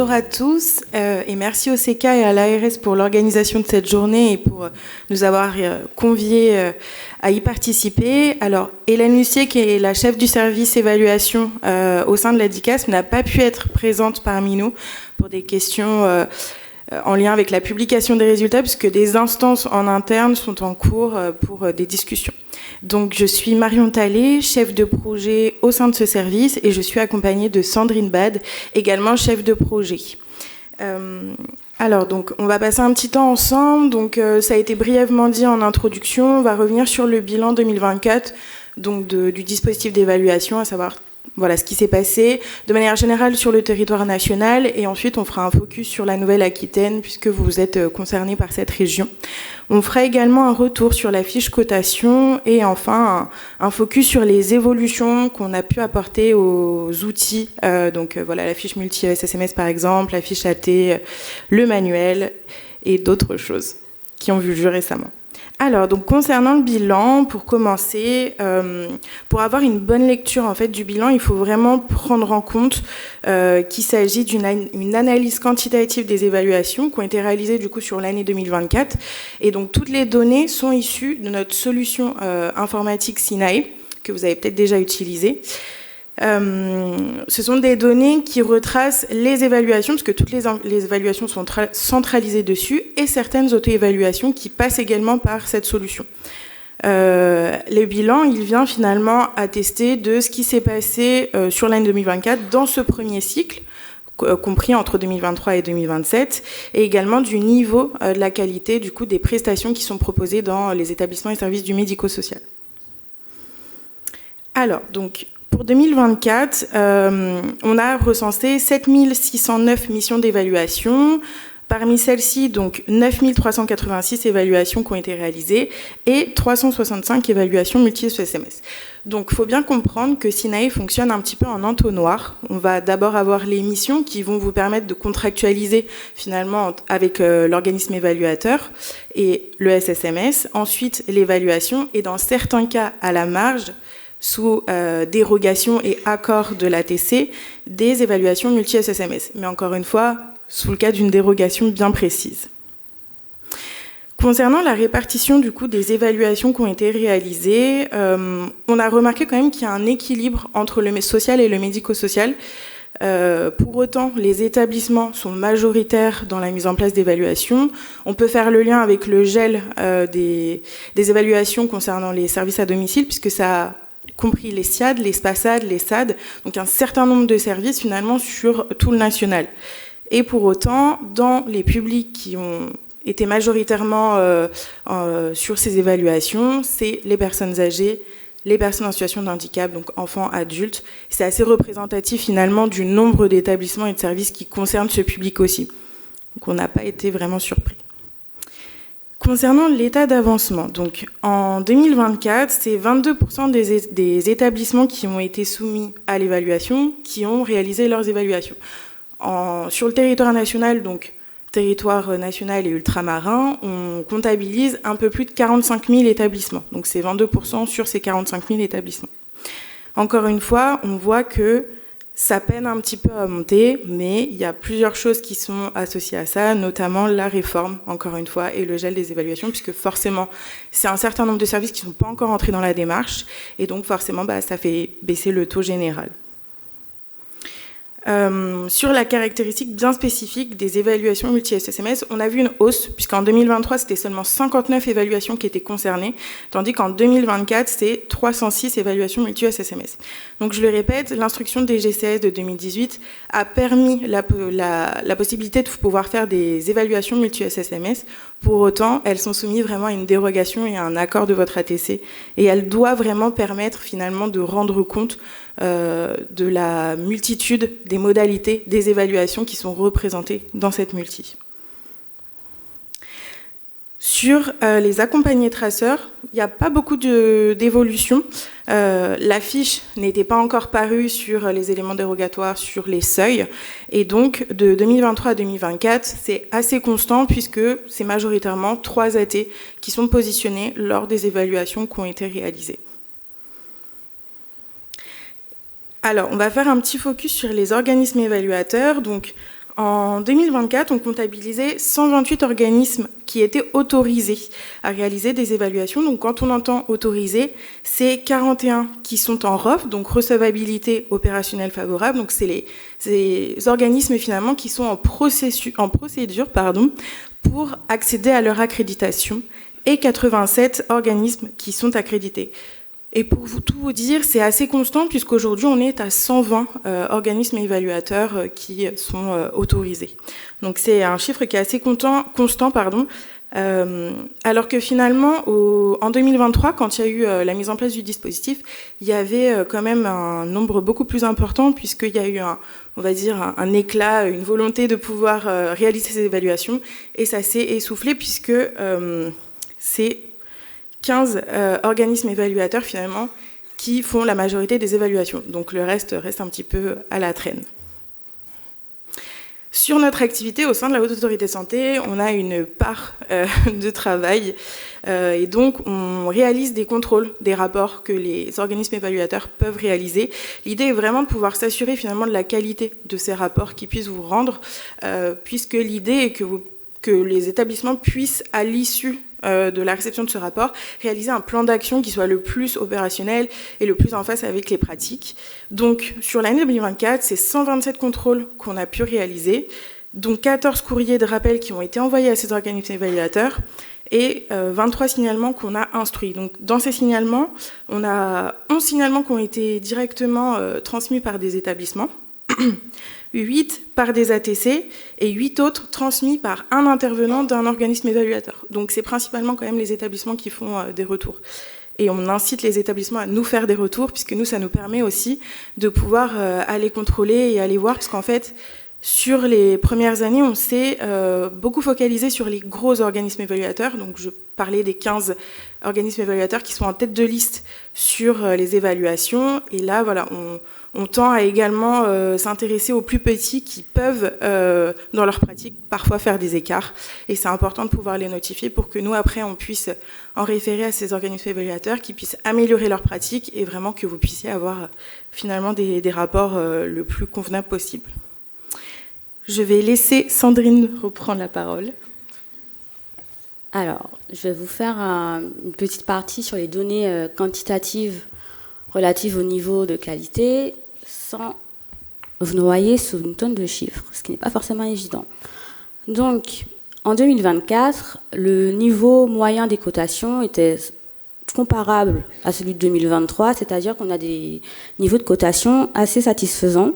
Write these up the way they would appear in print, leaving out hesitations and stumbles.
bonjour à tous et merci au CK et à l'ARS pour l'organisation de cette journée et pour nous avoir conviés à y participer. Alors, Hélène Lucier, qui est la chef du service évaluation au sein de la DICAS, n'a pas pu être présente parmi nous pour des questions en lien avec la publication des résultats, puisque des instances en interne sont en cours pour des discussions. Donc, je suis Marion Talley, chef de projet au sein de ce service, et je suis accompagnée de Sandrine Bad, également chef de projet. Alors, donc, on va passer un petit temps ensemble. Donc, ça a été brièvement dit en introduction. On va revenir sur le bilan 2024, donc du dispositif d'évaluation, à savoir voilà ce qui s'est passé de manière générale sur le territoire national, et ensuite on fera un focus sur la Nouvelle-Aquitaine puisque vous êtes concernés par cette région. On fera également un retour sur la fiche cotation et enfin un focus sur les évolutions qu'on a pu apporter aux outils, donc voilà la fiche multi-SSMS par exemple, la fiche AT, le manuel et d'autres choses qui ont vu le jeu récemment. Alors, donc concernant le bilan, pour commencer, pour avoir une bonne lecture en fait du bilan, il faut vraiment prendre en compte qu'il s'agit d'une analyse quantitative des évaluations qui ont été réalisées du coup sur l'année 2024. Et donc toutes les données sont issues de notre solution informatique Sinae que vous avez peut-être déjà utilisée. Ce sont des données qui retracent les évaluations, parce que toutes les évaluations sont centralisées dessus, et certaines auto-évaluations qui passent également par cette solution. Le bilan, il vient finalement attester de ce qui s'est passé sur l'année 2024 dans ce premier cycle, compris entre 2023 et 2027, et également du niveau de la qualité du coup, des prestations qui sont proposées dans les établissements et services du médico-social. Alors, donc, pour 2024, on a recensé 7609 missions d'évaluation. Parmi celles-ci, donc 9386 évaluations qui ont été réalisées et 365 évaluations multi-SMS. Donc, il faut bien comprendre que Sinae fonctionne un petit peu en entonnoir. On va d'abord avoir les missions qui vont vous permettre de contractualiser finalement avec l'organisme évaluateur et le SSMS. Ensuite, l'évaluation et dans certains cas, à la marge, sous dérogation et accord de l'ATC, des évaluations multi-SSMS. Mais encore une fois, sous le cas d'une dérogation bien précise. Concernant la répartition du coup des évaluations qui ont été réalisées, on a remarqué quand même qu'il y a un équilibre entre le social et le médico-social. Pour autant, les établissements sont majoritaires dans la mise en place d'évaluations. On peut faire le lien avec le gel des évaluations concernant les services à domicile, puisque ça a compris les SIAD, les SPASAD, les SAD, donc un certain nombre de services finalement sur tout le national. Et pour autant, dans les publics qui ont été majoritairement sur ces évaluations, c'est les personnes âgées, les personnes en situation de handicap, donc enfants, adultes. C'est assez représentatif finalement du nombre d'établissements et de services qui concernent ce public aussi. Donc on n'a pas été vraiment surpris. Concernant l'état d'avancement, donc en 2024, c'est 22% des établissements qui ont été soumis à l'évaluation qui ont réalisé leurs évaluations. Sur le territoire national, donc territoire national et ultramarin, on comptabilise un peu plus de 45 000 établissements. Donc c'est 22% sur ces 45 000 établissements. Encore une fois, on voit que ça peine un petit peu à monter, mais il y a plusieurs choses qui sont associées à ça, notamment la réforme, encore une fois, et le gel des évaluations, puisque forcément, c'est un certain nombre de services qui ne sont pas encore entrés dans la démarche, et donc forcément, ça fait baisser le taux général. Sur la caractéristique bien spécifique des évaluations multi-SSMS, on a vu une hausse, puisqu'en 2023, c'était seulement 59 évaluations qui étaient concernées, tandis qu'en 2024, c'est 306 évaluations multi-SSMS. Donc, je le répète, l'instruction des GCS de 2018 a permis la possibilité de pouvoir faire des évaluations multi-SSMS. Pour autant, elles sont soumises vraiment à une dérogation et à un accord de votre ATC, et elles doivent vraiment permettre finalement de rendre compte de la multitude des modalités des évaluations qui sont représentées dans cette multi. Sur les accompagnés traceurs, il n'y a pas beaucoup d'évolution. La fiche n'était pas encore parue sur les éléments dérogatoires, sur les seuils. Et donc, de 2023 à 2024, c'est assez constant puisque c'est majoritairement 3 AT qui sont positionnés lors des évaluations qui ont été réalisées. Alors, on va faire un petit focus sur les organismes évaluateurs. Donc, En 2024, on comptabilisait 128 organismes qui étaient autorisés à réaliser des évaluations. Donc quand on entend autorisé, c'est 41 qui sont en ROF, donc recevabilité opérationnelle favorable. Donc c'est les organismes finalement qui sont en procédure pour accéder à leur accréditation, et 87 organismes qui sont accrédités. Et pour tout vous dire, c'est assez constant puisqu'aujourd'hui on est à 120 organismes évaluateurs qui sont autorisés. Donc c'est un chiffre qui est assez constant. Alors que finalement, en 2023, quand il y a eu la mise en place du dispositif, il y avait quand même un nombre beaucoup plus important puisqu'il y a eu un éclat, une volonté de pouvoir réaliser ces évaluations, et ça s'est essoufflé puisque c'est 15 organismes évaluateurs finalement qui font la majorité des évaluations. Donc le reste un petit peu à la traîne. Sur notre activité au sein de la Haute Autorité de Santé, on a une part de travail et donc on réalise des contrôles des rapports que les organismes évaluateurs peuvent réaliser. L'idée est vraiment de pouvoir s'assurer finalement de la qualité de ces rapports qu'ils puissent vous rendre, puisque l'idée est que les établissements puissent, à l'issue de la réception de ce rapport, réaliser un plan d'action qui soit le plus opérationnel et le plus en phase avec les pratiques. Donc, sur l'année 2024, c'est 127 contrôles qu'on a pu réaliser, dont 14 courriers de rappel qui ont été envoyés à ces organismes évaluateurs et 23 signalements qu'on a instruits. Donc, dans ces signalements, on a 11 signalements qui ont été directement transmis par des établissements, 8 par des ATC et 8 autres transmis par un intervenant d'un organisme évaluateur. Donc c'est principalement quand même les établissements qui font des retours. Et on incite les établissements à nous faire des retours, puisque nous, ça nous permet aussi de pouvoir aller contrôler et aller voir, parce qu'en fait, sur les premières années, on s'est beaucoup focalisé sur les gros organismes évaluateurs. Donc je parlais des 15 organismes évaluateurs qui sont en tête de liste sur les évaluations. Et là, voilà, on tend à également s'intéresser aux plus petits qui peuvent, dans leur pratique, parfois faire des écarts. Et c'est important de pouvoir les notifier pour que nous, après, on puisse en référer à ces organismes évaluateurs qui puissent améliorer leur pratique et vraiment que vous puissiez avoir finalement des rapports le plus convenables possible. Je vais laisser Sandrine reprendre la parole. Alors, je vais vous faire une petite partie sur les données quantitatives relatives au niveau de qualité, sans vous noyer sous une tonne de chiffres, ce qui n'est pas forcément évident. Donc, en 2024, le niveau moyen des cotations était comparable à celui de 2023, c'est-à-dire qu'on a des niveaux de cotation assez satisfaisants,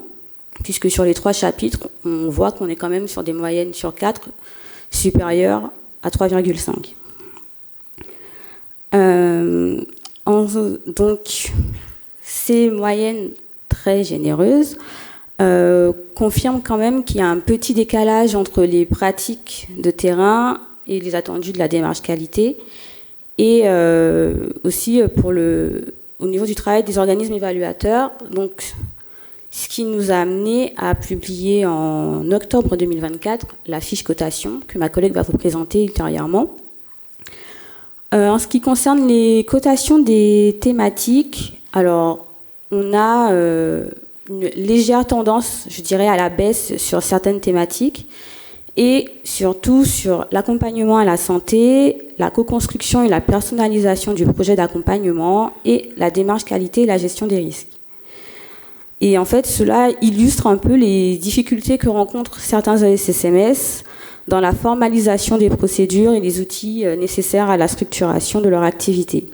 puisque sur les 3 chapitres, on voit qu'on est quand même sur des moyennes sur 4 supérieures à 3,5. Donc, ces moyennes très généreuses confirment quand même qu'il y a un petit décalage entre les pratiques de terrain et les attendus de la démarche qualité, et aussi au niveau du travail des organismes évaluateurs. Donc, ce qui nous a amené à publier en octobre 2024 la fiche cotation que ma collègue va vous présenter ultérieurement. En ce qui concerne les cotations des thématiques, alors on a une légère tendance, je dirais, à la baisse sur certaines thématiques, et surtout sur l'accompagnement à la santé, la co-construction et la personnalisation du projet d'accompagnement, et la démarche qualité et la gestion des risques. Et en fait, cela illustre un peu les difficultés que rencontrent certains ASSMS dans la formalisation des procédures et des outils nécessaires à la structuration de leur activité.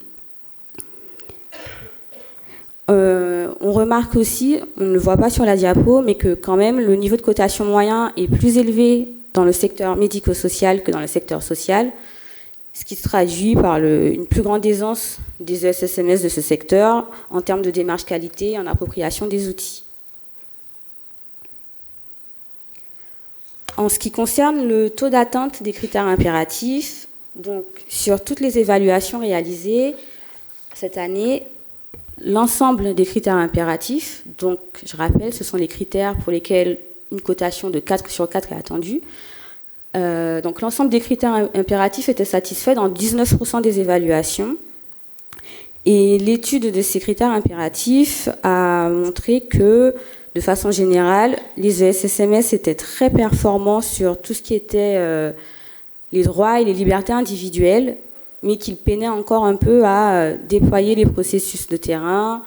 On remarque aussi, on ne le voit pas sur la diapo, mais que quand même le niveau de cotation moyen est plus élevé dans le secteur médico-social que dans le secteur social, ce qui se traduit par une plus grande aisance des ESSMS de ce secteur en termes de démarche qualité et en appropriation des outils. En ce qui concerne le taux d'atteinte des critères impératifs, donc sur toutes les évaluations réalisées cette année, l'ensemble des critères impératifs, donc je rappelle, ce sont les critères pour lesquels une cotation de 4 sur 4 est attendue. Donc l'ensemble des critères impératifs était satisfait dans 19% des évaluations. Et l'étude de ces critères impératifs a montré que de façon générale, les ESSMS étaient très performants sur tout ce qui était les droits et les libertés individuelles, mais qu'ils peinaient encore un peu à déployer les processus de terrain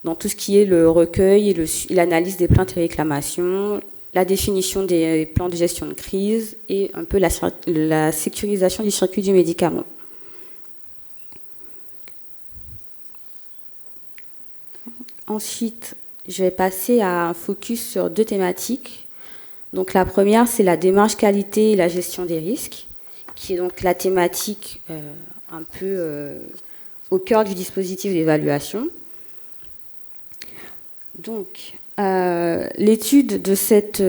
dans tout ce qui est le recueil et l'analyse des plaintes et réclamations, la définition des plans de gestion de crise et un peu la sécurisation du circuit du médicament. Ensuite, je vais passer à un focus sur 2 thématiques. Donc la première, c'est la démarche qualité et la gestion des risques, qui est donc la thématique un peu au cœur du dispositif d'évaluation. Donc, l'étude de cette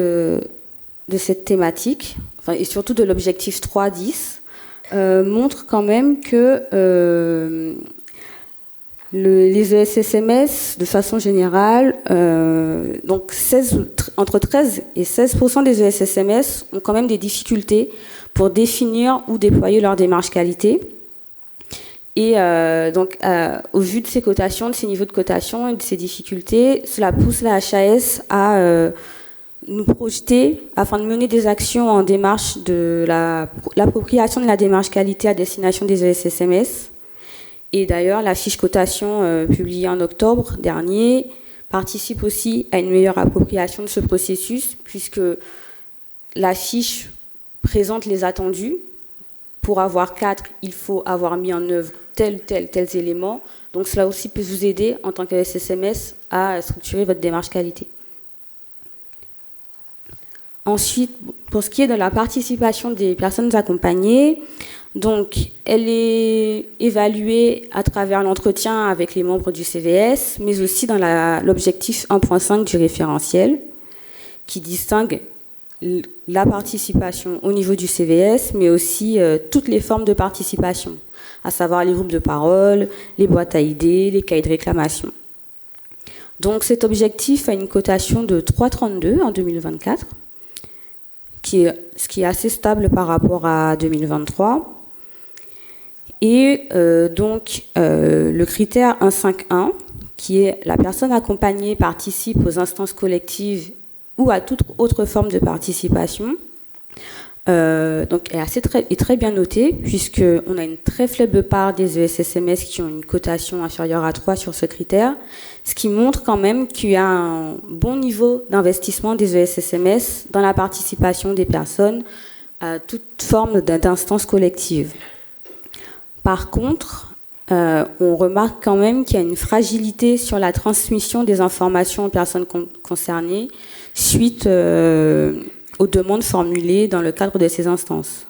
thématique, enfin, et surtout de l'objectif 3.10, montre quand même que les ESSMS, de façon générale, donc entre 13 et 16% des ESSMS ont quand même des difficultés pour définir ou déployer leur démarche qualité. Et donc, au vu de ces cotations, de ces niveaux de cotation et de ces difficultés, cela pousse la HAS à nous projeter afin de mener des actions en démarche de l'appropriation de la démarche qualité à destination des ESSMS. Et d'ailleurs, la fiche cotation publiée en octobre dernier participe aussi à une meilleure appropriation de ce processus, puisque la fiche présente les attendus. Pour avoir 4, il faut avoir mis en œuvre tels éléments. Donc cela aussi peut vous aider en tant que SSMS à structurer votre démarche qualité. Ensuite, pour ce qui est de la participation des personnes accompagnées, donc elle est évaluée à travers l'entretien avec les membres du CVS, mais aussi dans l'objectif 1.5 du référentiel, qui distingue la participation au niveau du CVS, mais aussi toutes les formes de participation, à savoir les groupes de parole, les boîtes à idées, les cahiers de réclamation. Donc cet objectif a une cotation de 3,32 en 2024, ce qui est assez stable par rapport à 2023. Et donc le critère 1.5.1, qui est la personne accompagnée participe aux instances collectives ou à toute autre forme de participation, donc est très bien notée, puisqu'on a une très faible part des ESSMS qui ont une cotation inférieure à 3 sur ce critère, ce qui montre quand même qu'il y a un bon niveau d'investissement des ESSMS dans la participation des personnes à toute forme d'instance collective. Par contre, on remarque quand même qu'il y a une fragilité sur la transmission des informations aux personnes concernées suite aux demandes formulées dans le cadre de ces instances.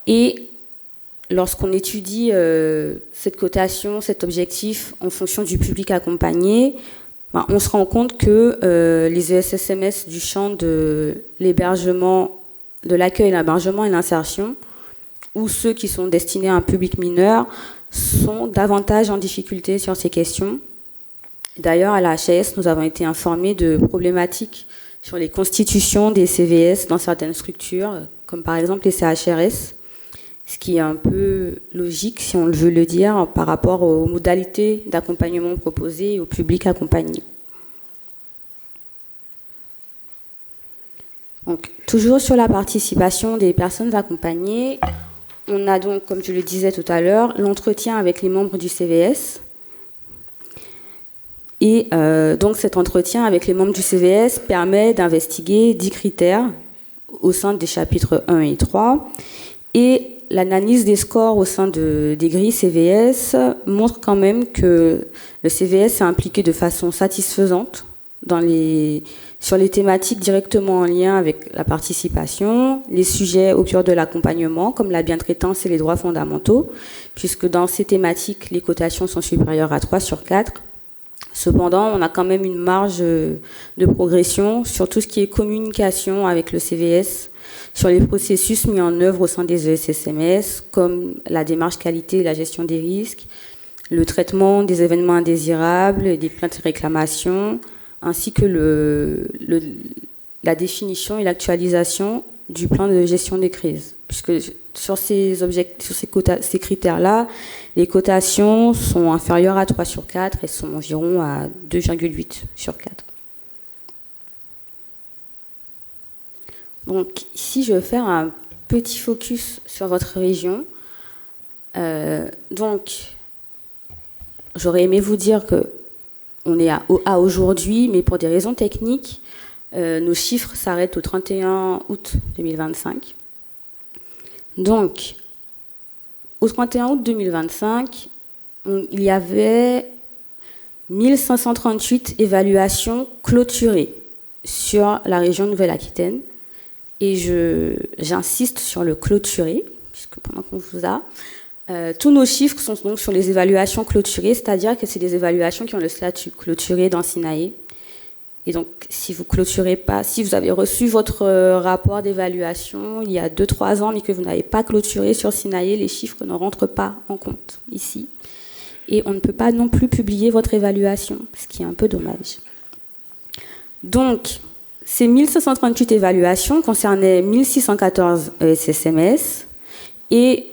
Et lorsqu'on étudie cette cotation, cet objectif en fonction du public accompagné, on se rend compte que les ESSMS du champ de l'hébergement, de l'accueil, l'hébergement et l'insertion, ou ceux qui sont destinés à un public mineur, sont davantage en difficulté sur ces questions. D'ailleurs, à la HAS, nous avons été informés de problématiques sur les constitutions des CVS dans certaines structures, comme par exemple les CHRS, ce qui est un peu logique, si on veut le dire, par rapport aux modalités d'accompagnement proposées et au public accompagné. Donc, toujours sur la participation des personnes accompagnées, on a donc, comme je le disais tout à l'heure, l'entretien avec les membres du CVS. Et donc cet entretien avec les membres du CVS permet d'investiguer 10 critères au sein des chapitres 1 et 3. Et l'analyse des scores au sein des grilles CVS montre quand même que le CVS est impliqué de façon satisfaisante sur les thématiques directement en lien avec la participation, les sujets au cœur de l'accompagnement, comme la bientraitance et les droits fondamentaux, puisque dans ces thématiques, les cotations sont supérieures à 3 sur 4. Cependant, on a quand même une marge de progression sur tout ce qui est communication avec le CVS, sur les processus mis en œuvre au sein des ESSMS, comme la démarche qualité et la gestion des risques, le traitement des événements indésirables, des plaintes et réclamations, ainsi que la définition et l'actualisation du plan de gestion des crises. Puisque sur ces critères-là, les cotations sont inférieures à 3 sur 4 et sont environ à 2,8 sur 4. Donc ici, je vais faire un petit focus sur votre région. Donc, j'aurais aimé vous dire qu'on est à aujourd'hui, mais pour des raisons techniques, nos chiffres s'arrêtent au 31 août 2025. Donc, au 31 août 2025, il y avait 1538 évaluations clôturées sur la région Nouvelle-Aquitaine. Et j'insiste sur le clôturé, puisque pendant qu'on vous a, tous nos chiffres sont donc sur les évaluations clôturées, c'est-à-dire que c'est des évaluations qui ont le statut clôturé dans SINAE. Et donc, si vous clôturez pas, si vous avez reçu votre rapport d'évaluation il y a 2-3 ans, mais que vous n'avez pas clôturé sur SINAE, les chiffres ne rentrent pas en compte ici. Et on ne peut pas non plus publier votre évaluation, ce qui est un peu dommage. Donc, ces 1538 évaluations concernaient 1614 ESSMS et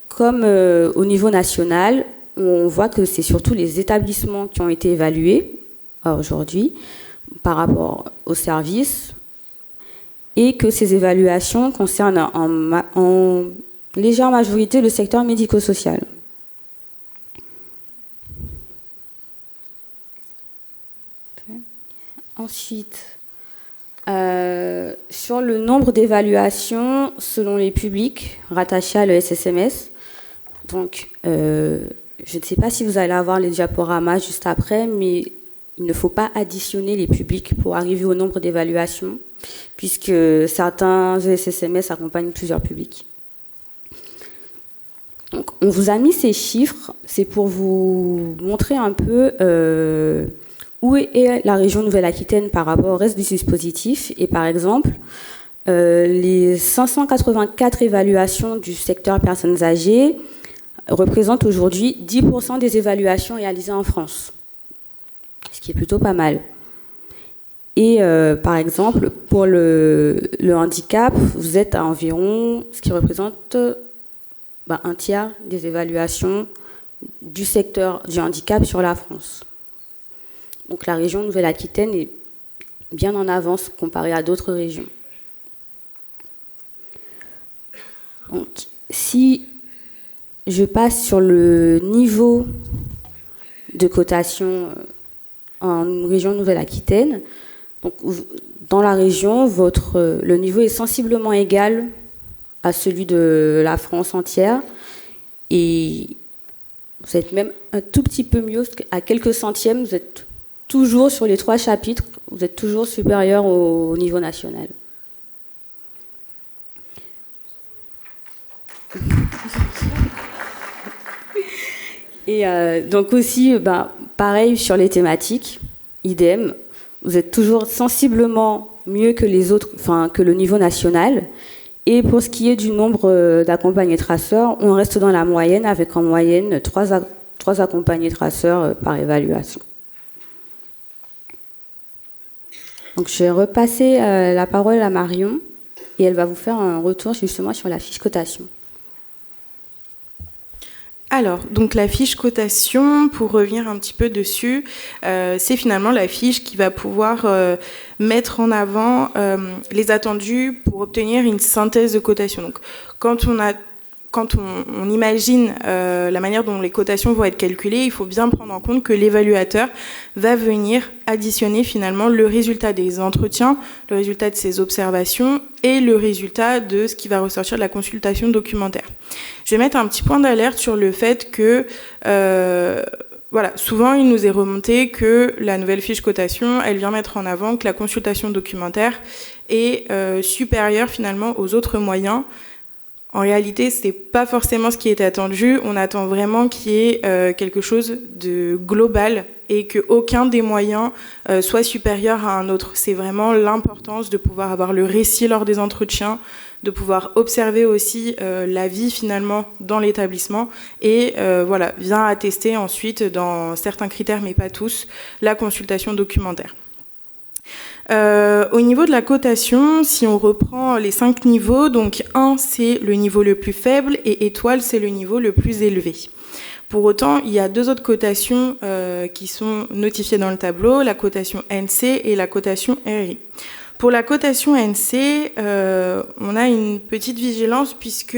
comme au niveau national, on voit que c'est surtout les établissements qui ont été évalués aujourd'hui par rapport aux services et que ces évaluations concernent en légère majorité le secteur médico-social. Ensuite, sur le nombre d'évaluations selon les publics rattachés à l'ESSMS, donc je ne sais pas si vous allez avoir les diaporamas juste après, mais il ne faut pas additionner les publics pour arriver au nombre d'évaluations, puisque certains ESSMS accompagnent plusieurs publics. Donc, on vous a mis ces chiffres, c'est pour vous montrer un peu où est la région Nouvelle-Aquitaine par rapport au reste du dispositif. Et par exemple, les 584 évaluations du secteur personnes âgées représentent aujourd'hui 10% des évaluations réalisées en France, ce qui est plutôt pas mal. Et par exemple, pour le handicap, vous êtes à environ, ce qui représente un tiers des évaluations du secteur du handicap sur la France. Donc la région Nouvelle-Aquitaine est bien en avance comparée à d'autres régions. Donc, si je passe sur le niveau de cotation en région Nouvelle-Aquitaine, donc dans la région, le niveau est sensiblement égal à celui de la France entière et vous êtes même un tout petit peu mieux, à quelques centièmes, vous êtes toujours sur les 3 chapitres, vous êtes toujours supérieur au niveau national. Et donc aussi, pareil sur les thématiques, idem, vous êtes toujours sensiblement mieux que les autres, que le niveau national. Et pour ce qui est du nombre d'accompagnés traceurs, on reste dans la moyenne avec en moyenne 3 accompagnés traceurs par évaluation. Donc je vais repasser la parole à Marion et elle va vous faire un retour justement sur la fiche cotation. Alors, donc la fiche cotation, pour revenir un petit peu dessus, c'est finalement la fiche qui va pouvoir mettre en avant les attendus pour obtenir une synthèse de cotation. Donc, quand on imagine la manière dont les cotations vont être calculées, il faut bien prendre en compte que l'évaluateur va venir additionner finalement le résultat des entretiens, le résultat de ses observations et le résultat de ce qui va ressortir de la consultation documentaire. Je vais mettre un petit point d'alerte sur le fait que souvent il nous est remonté que la nouvelle fiche cotation, elle vient mettre en avant que la consultation documentaire est supérieure finalement aux autres moyens. En réalité, c'est pas forcément ce qui est attendu. On attend vraiment qu'il y ait quelque chose de global et qu'aucun des moyens soit supérieur à un autre. C'est vraiment l'importance de pouvoir avoir le récit lors des entretiens, de pouvoir observer aussi la vie finalement dans l'établissement et vient attester ensuite dans certains critères, mais pas tous, la consultation documentaire. Au niveau de la cotation, si on reprend les 5 niveaux, donc 1 c'est le niveau le plus faible et étoile c'est le niveau le plus élevé. Pour autant, il y a 2 autres cotations qui sont notifiées dans le tableau, la cotation NC et la cotation RI. Pour la cotation NC, on a une petite vigilance puisque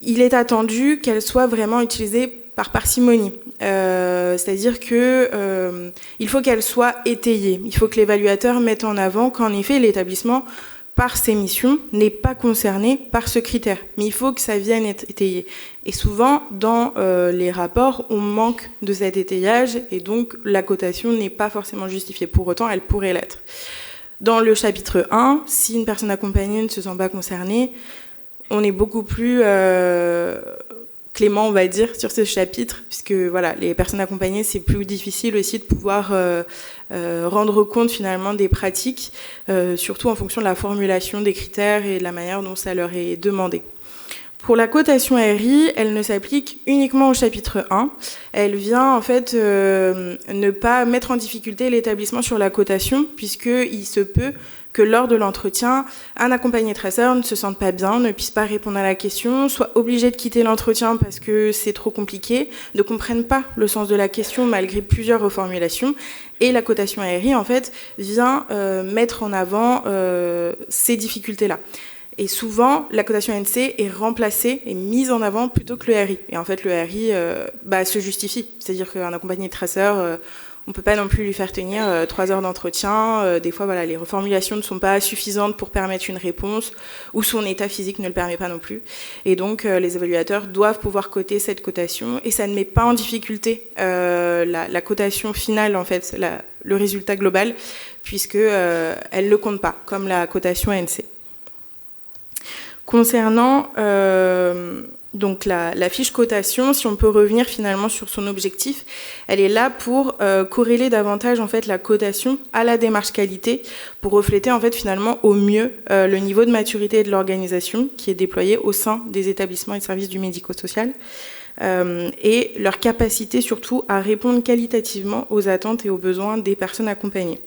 il est attendu qu'elle soit vraiment utilisée par parcimonie. C'est-à-dire que il faut qu'elle soit étayée. Il faut que l'évaluateur mette en avant qu'en effet, l'établissement, par ses missions, n'est pas concerné par ce critère. Mais il faut que ça vienne être étayé. Et souvent, dans les rapports, on manque de cet étayage et donc la cotation n'est pas forcément justifiée. Pour autant, elle pourrait l'être. Dans le chapitre 1, si une personne accompagnée ne se sent pas concernée, on est beaucoup plus clément, on va dire, sur ce chapitre, puisque voilà, les personnes accompagnées, c'est plus difficile aussi de pouvoir rendre compte finalement des pratiques, surtout en fonction de la formulation des critères et de la manière dont ça leur est demandé. Pour la cotation RI, elle ne s'applique uniquement au chapitre 1. Elle vient en fait ne pas mettre en difficulté l'établissement sur la cotation, puisqu'il se peut que lors de l'entretien, un accompagné traceur ne se sente pas bien, ne puisse pas répondre à la question, soit obligé de quitter l'entretien parce que c'est trop compliqué, ne comprenne pas le sens de la question malgré plusieurs reformulations. Et la cotation RI, en fait, vient mettre en avant ces difficultés-là. Et souvent, la cotation NC est remplacée et mise en avant plutôt que le RI. Et en fait, le RI se justifie. C'est-à-dire qu'un accompagné traceur, on ne peut pas non plus lui faire tenir 3 heures d'entretien. Des fois, voilà, les reformulations ne sont pas suffisantes pour permettre une réponse ou son état physique ne le permet pas non plus. Et donc, les évaluateurs doivent pouvoir coter cette cotation et ça ne met pas en difficulté la cotation finale, en fait, le résultat global, puisqu'elle ne le compte pas, comme la cotation ANC. Concernant donc la fiche cotation, si on peut revenir finalement sur son objectif, elle est là pour corréler davantage en fait la cotation à la démarche qualité, pour refléter en fait finalement au mieux le niveau de maturité de l'organisation qui est déployé au sein des établissements et services du médico-social et leur capacité surtout à répondre qualitativement aux attentes et aux besoins des personnes accompagnées.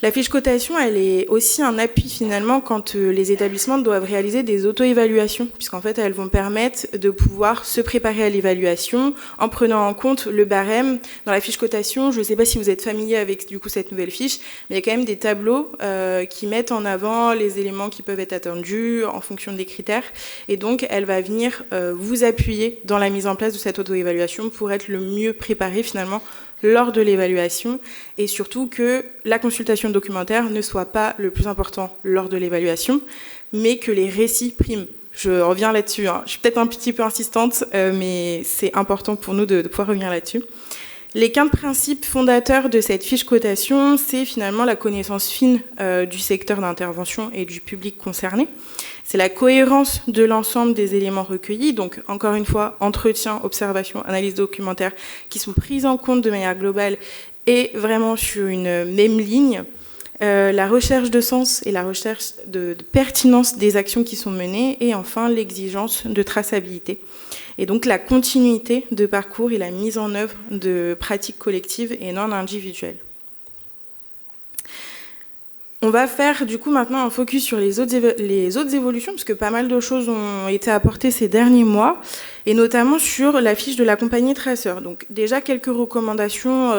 La fiche cotation, elle est aussi un appui finalement quand les établissements doivent réaliser des auto-évaluations, puisqu'en fait elles vont permettre de pouvoir se préparer à l'évaluation en prenant en compte le barème. Dans la fiche cotation, je ne sais pas si vous êtes familier avec du coup cette nouvelle fiche, mais il y a quand même des tableaux qui mettent en avant les éléments qui peuvent être attendus en fonction des critères, et donc elle va venir vous appuyer dans la mise en place de cette auto-évaluation pour être le mieux préparé finalement lors de l'évaluation, et surtout que la consultation documentaire ne soit pas le plus important lors de l'évaluation, mais que les récits priment. Je reviens là-dessus, hein. Je suis peut-être un petit peu insistante, mais c'est important pour nous de pouvoir revenir là-dessus. Les 15 principes fondateurs de cette fiche cotation, c'est finalement la connaissance fine du secteur d'intervention et du public concerné. C'est la cohérence de l'ensemble des éléments recueillis, donc encore une fois, entretien, observation, analyse documentaire, qui sont prises en compte de manière globale et vraiment sur une même ligne. La recherche de sens et la recherche de pertinence des actions qui sont menées, et enfin l'exigence de traçabilité. Et donc la continuité de parcours et la mise en œuvre de pratiques collectives et non individuelles. On va faire du coup maintenant un focus sur les autres évolutions, parce que pas mal de choses ont été apportées ces derniers mois, et notamment sur la fiche de l'accompagné traceur. Donc déjà quelques recommandations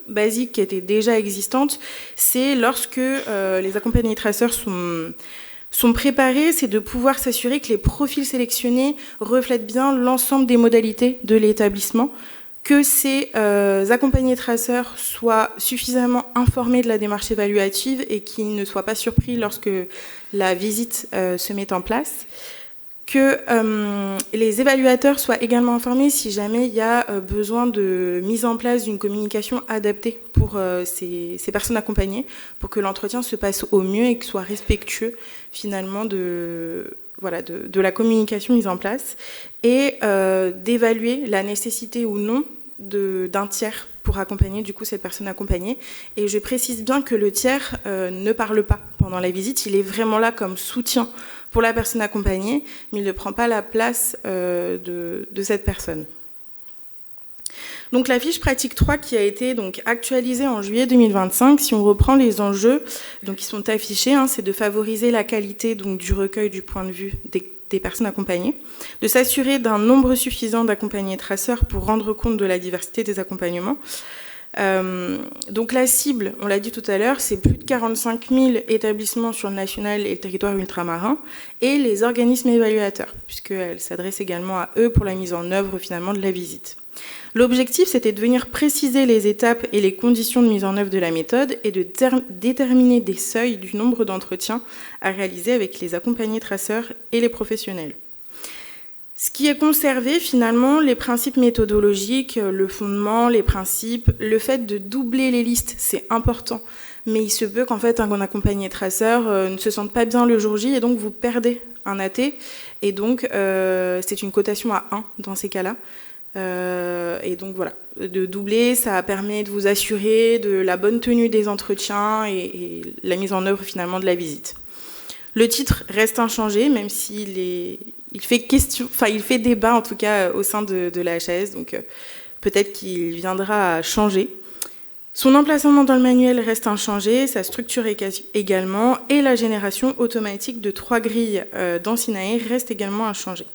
basiques qui étaient déjà existantes, c'est lorsque les accompagnés traceurs sont préparés, c'est de pouvoir s'assurer que les profils sélectionnés reflètent bien l'ensemble des modalités de l'établissement, que ces accompagnés traceurs soient suffisamment informés de la démarche évaluative et qu'ils ne soient pas surpris lorsque la visite se met en place, que les évaluateurs soient également informés si jamais il y a besoin de mise en place d'une communication adaptée pour ces personnes accompagnées, pour que l'entretien se passe au mieux et que soit respectueux finalement de la communication mise en place, et d'évaluer la nécessité ou non d'un tiers pour accompagner du coup cette personne accompagnée. Et je précise bien que le tiers ne parle pas pendant la visite, il est vraiment là comme soutien pour la personne accompagnée, mais il ne prend pas la place de cette personne. Donc la fiche pratique 3 qui a été donc actualisée en juillet 2025, si on reprend les enjeux donc, qui sont affichés, c'est de favoriser la qualité donc, du recueil du point de vue des personnes accompagnées, de s'assurer d'un nombre suffisant d'accompagnés traceurs pour rendre compte de la diversité des accompagnements. Donc la cible, on l'a dit tout à l'heure, c'est plus de 45 000 établissements sur le national et le territoire ultramarin et les organismes évaluateurs, puisqu'elle s'adresse également à eux pour la mise en œuvre finalement de la visite. L'objectif, c'était de venir préciser les étapes et les conditions de mise en œuvre de la méthode et de déterminer des seuils du nombre d'entretiens à réaliser avec les accompagnés traceurs et les professionnels. Ce qui est conservé, finalement, les principes méthodologiques, le fondement, les principes, le fait de doubler les listes, c'est important. Mais il se peut qu'en fait, un accompagné traceur ne se sente pas bien le jour J et donc vous perdez un AT. Et donc, c'est une cotation à 1 dans ces cas-là. Et donc voilà, de doubler, ça permet de vous assurer de la bonne tenue des entretiens et la mise en œuvre finalement de la visite. Le titre reste inchangé, même s'il il fait débat en tout cas au sein de la HAS, donc peut-être qu'il viendra à changer. Son emplacement dans le manuel reste inchangé, sa structure également, et la génération automatique de 3 grilles dans Sinae reste également inchangée.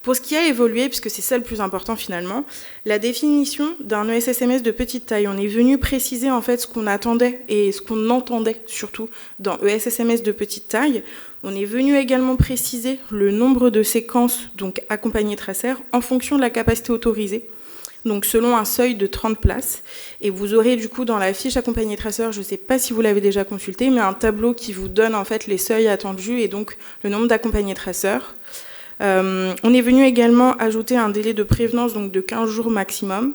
Pour ce qui a évolué, puisque c'est ça le plus important finalement, la définition d'un ESSMS de petite taille, on est venu préciser en fait ce qu'on attendait et ce qu'on entendait surtout dans ESSMS de petite taille. On est venu également préciser le nombre de séquences donc accompagnées traceurs en fonction de la capacité autorisée. Donc selon un seuil de 30 places. Et vous aurez du coup dans la fiche accompagnée traceur, je ne sais pas si vous l'avez déjà consulté, mais un tableau qui vous donne en fait les seuils attendus et donc le nombre d'accompagnés traceurs. On est venu également ajouter un délai de prévenance donc de 15 jours maximum.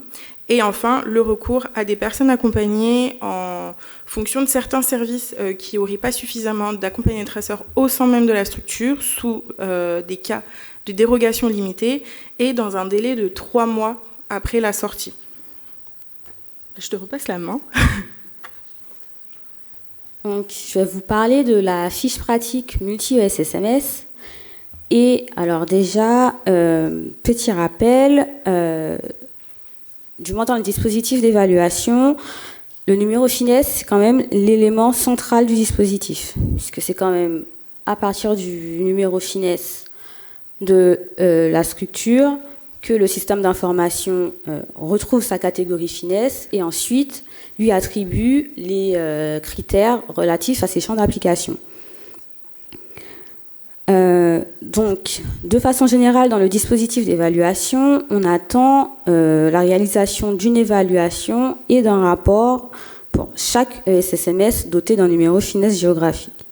Et enfin, le recours à des personnes accompagnées en fonction de certains services qui n'auraient pas suffisamment d'accompagnés traceurs au sein même de la structure, sous des cas de dérogation limitée et dans un délai de 3 mois après la sortie. Je te repasse la main. Donc, je vais vous parler de la fiche pratique multi-ESSMS. Et alors déjà, petit rappel, du moins dans le dispositif d'évaluation, le numéro finesse, c'est quand même l'élément central du dispositif, puisque c'est quand même à partir du numéro finesse de la structure que le système d'information retrouve sa catégorie finesse et ensuite lui attribue les critères relatifs à ses champs d'application. Donc, de façon générale, dans le dispositif d'évaluation, on attend la réalisation d'une évaluation et d'un rapport pour chaque ESSMS doté d'un numéro finesse géographique.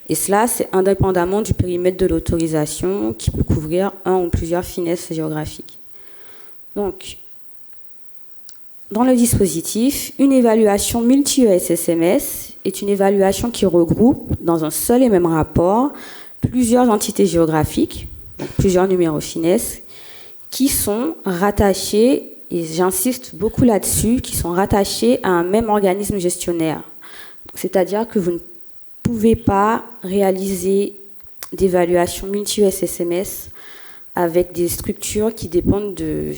Et cela, c'est indépendamment du périmètre de l'autorisation qui peut couvrir un ou plusieurs finesses géographiques. Donc, dans le dispositif, une évaluation multi-ESSMS est une évaluation qui regroupe dans un seul et même rapport plusieurs entités géographiques, donc plusieurs numéros finesses, qui sont rattachés, et j'insiste beaucoup là-dessus, qui sont rattachés à un même organisme gestionnaire. C'est-à-dire que vous ne pouvez pas réaliser d'évaluation multi-ESSMS avec des structures qui dépendent de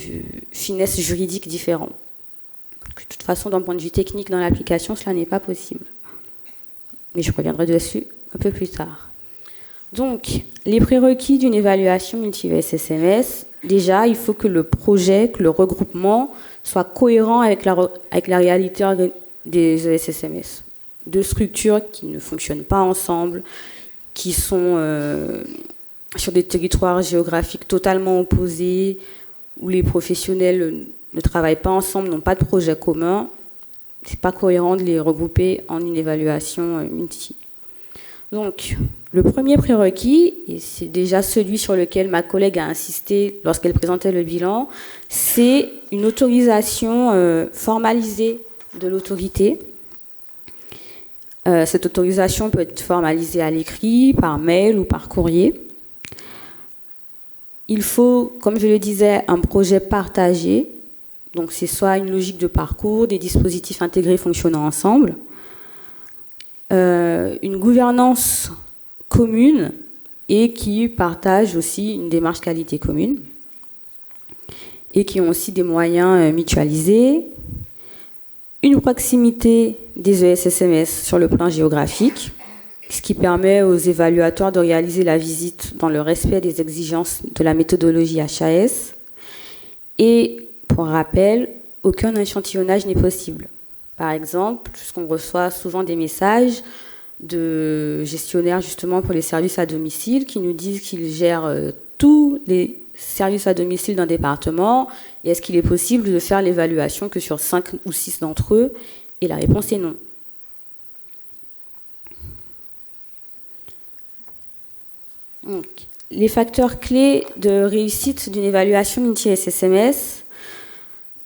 finesses juridiques différentes. De toute façon, d'un point de vue technique dans l'application, cela n'est pas possible. Mais je reviendrai dessus un peu plus tard. Donc, les prérequis d'une évaluation multi-ESSMS, déjà, il faut que le projet, que le regroupement soit cohérent avec la réalité des ESSMS. Deux structures qui ne fonctionnent pas ensemble, qui sont sur des territoires géographiques totalement opposés, où les professionnels ne travaillent pas ensemble, n'ont pas de projet commun. C'est pas cohérent de les regrouper en une évaluation multi. Donc, le premier prérequis, et c'est déjà celui sur lequel ma collègue a insisté lorsqu'elle présentait le bilan, c'est une autorisation formalisée de l'autorité. Cette autorisation peut être formalisée à l'écrit, par mail ou par courrier. Il faut, comme je le disais, un projet partagé. Donc, c'est soit une logique de parcours, des dispositifs intégrés fonctionnant ensemble, une gouvernance commune et qui partage aussi une démarche qualité commune. et qui ont aussi des moyens mutualisés. Une proximité des ESSMS sur le plan géographique, ce qui permet aux évaluateurs de réaliser la visite dans le respect des exigences de la méthodologie HAS. Et pour rappel, aucun échantillonnage n'est possible. Par exemple, puisqu'on reçoit souvent des messages de gestionnaires justement pour les services à domicile qui nous disent qu'ils gèrent tous les services à domicile d'un département, et est-ce qu'il est possible de faire l'évaluation que sur 5 ou 6 d'entre eux? Et la réponse est non. Donc, les facteurs clés de réussite d'une évaluation multi-SSMS.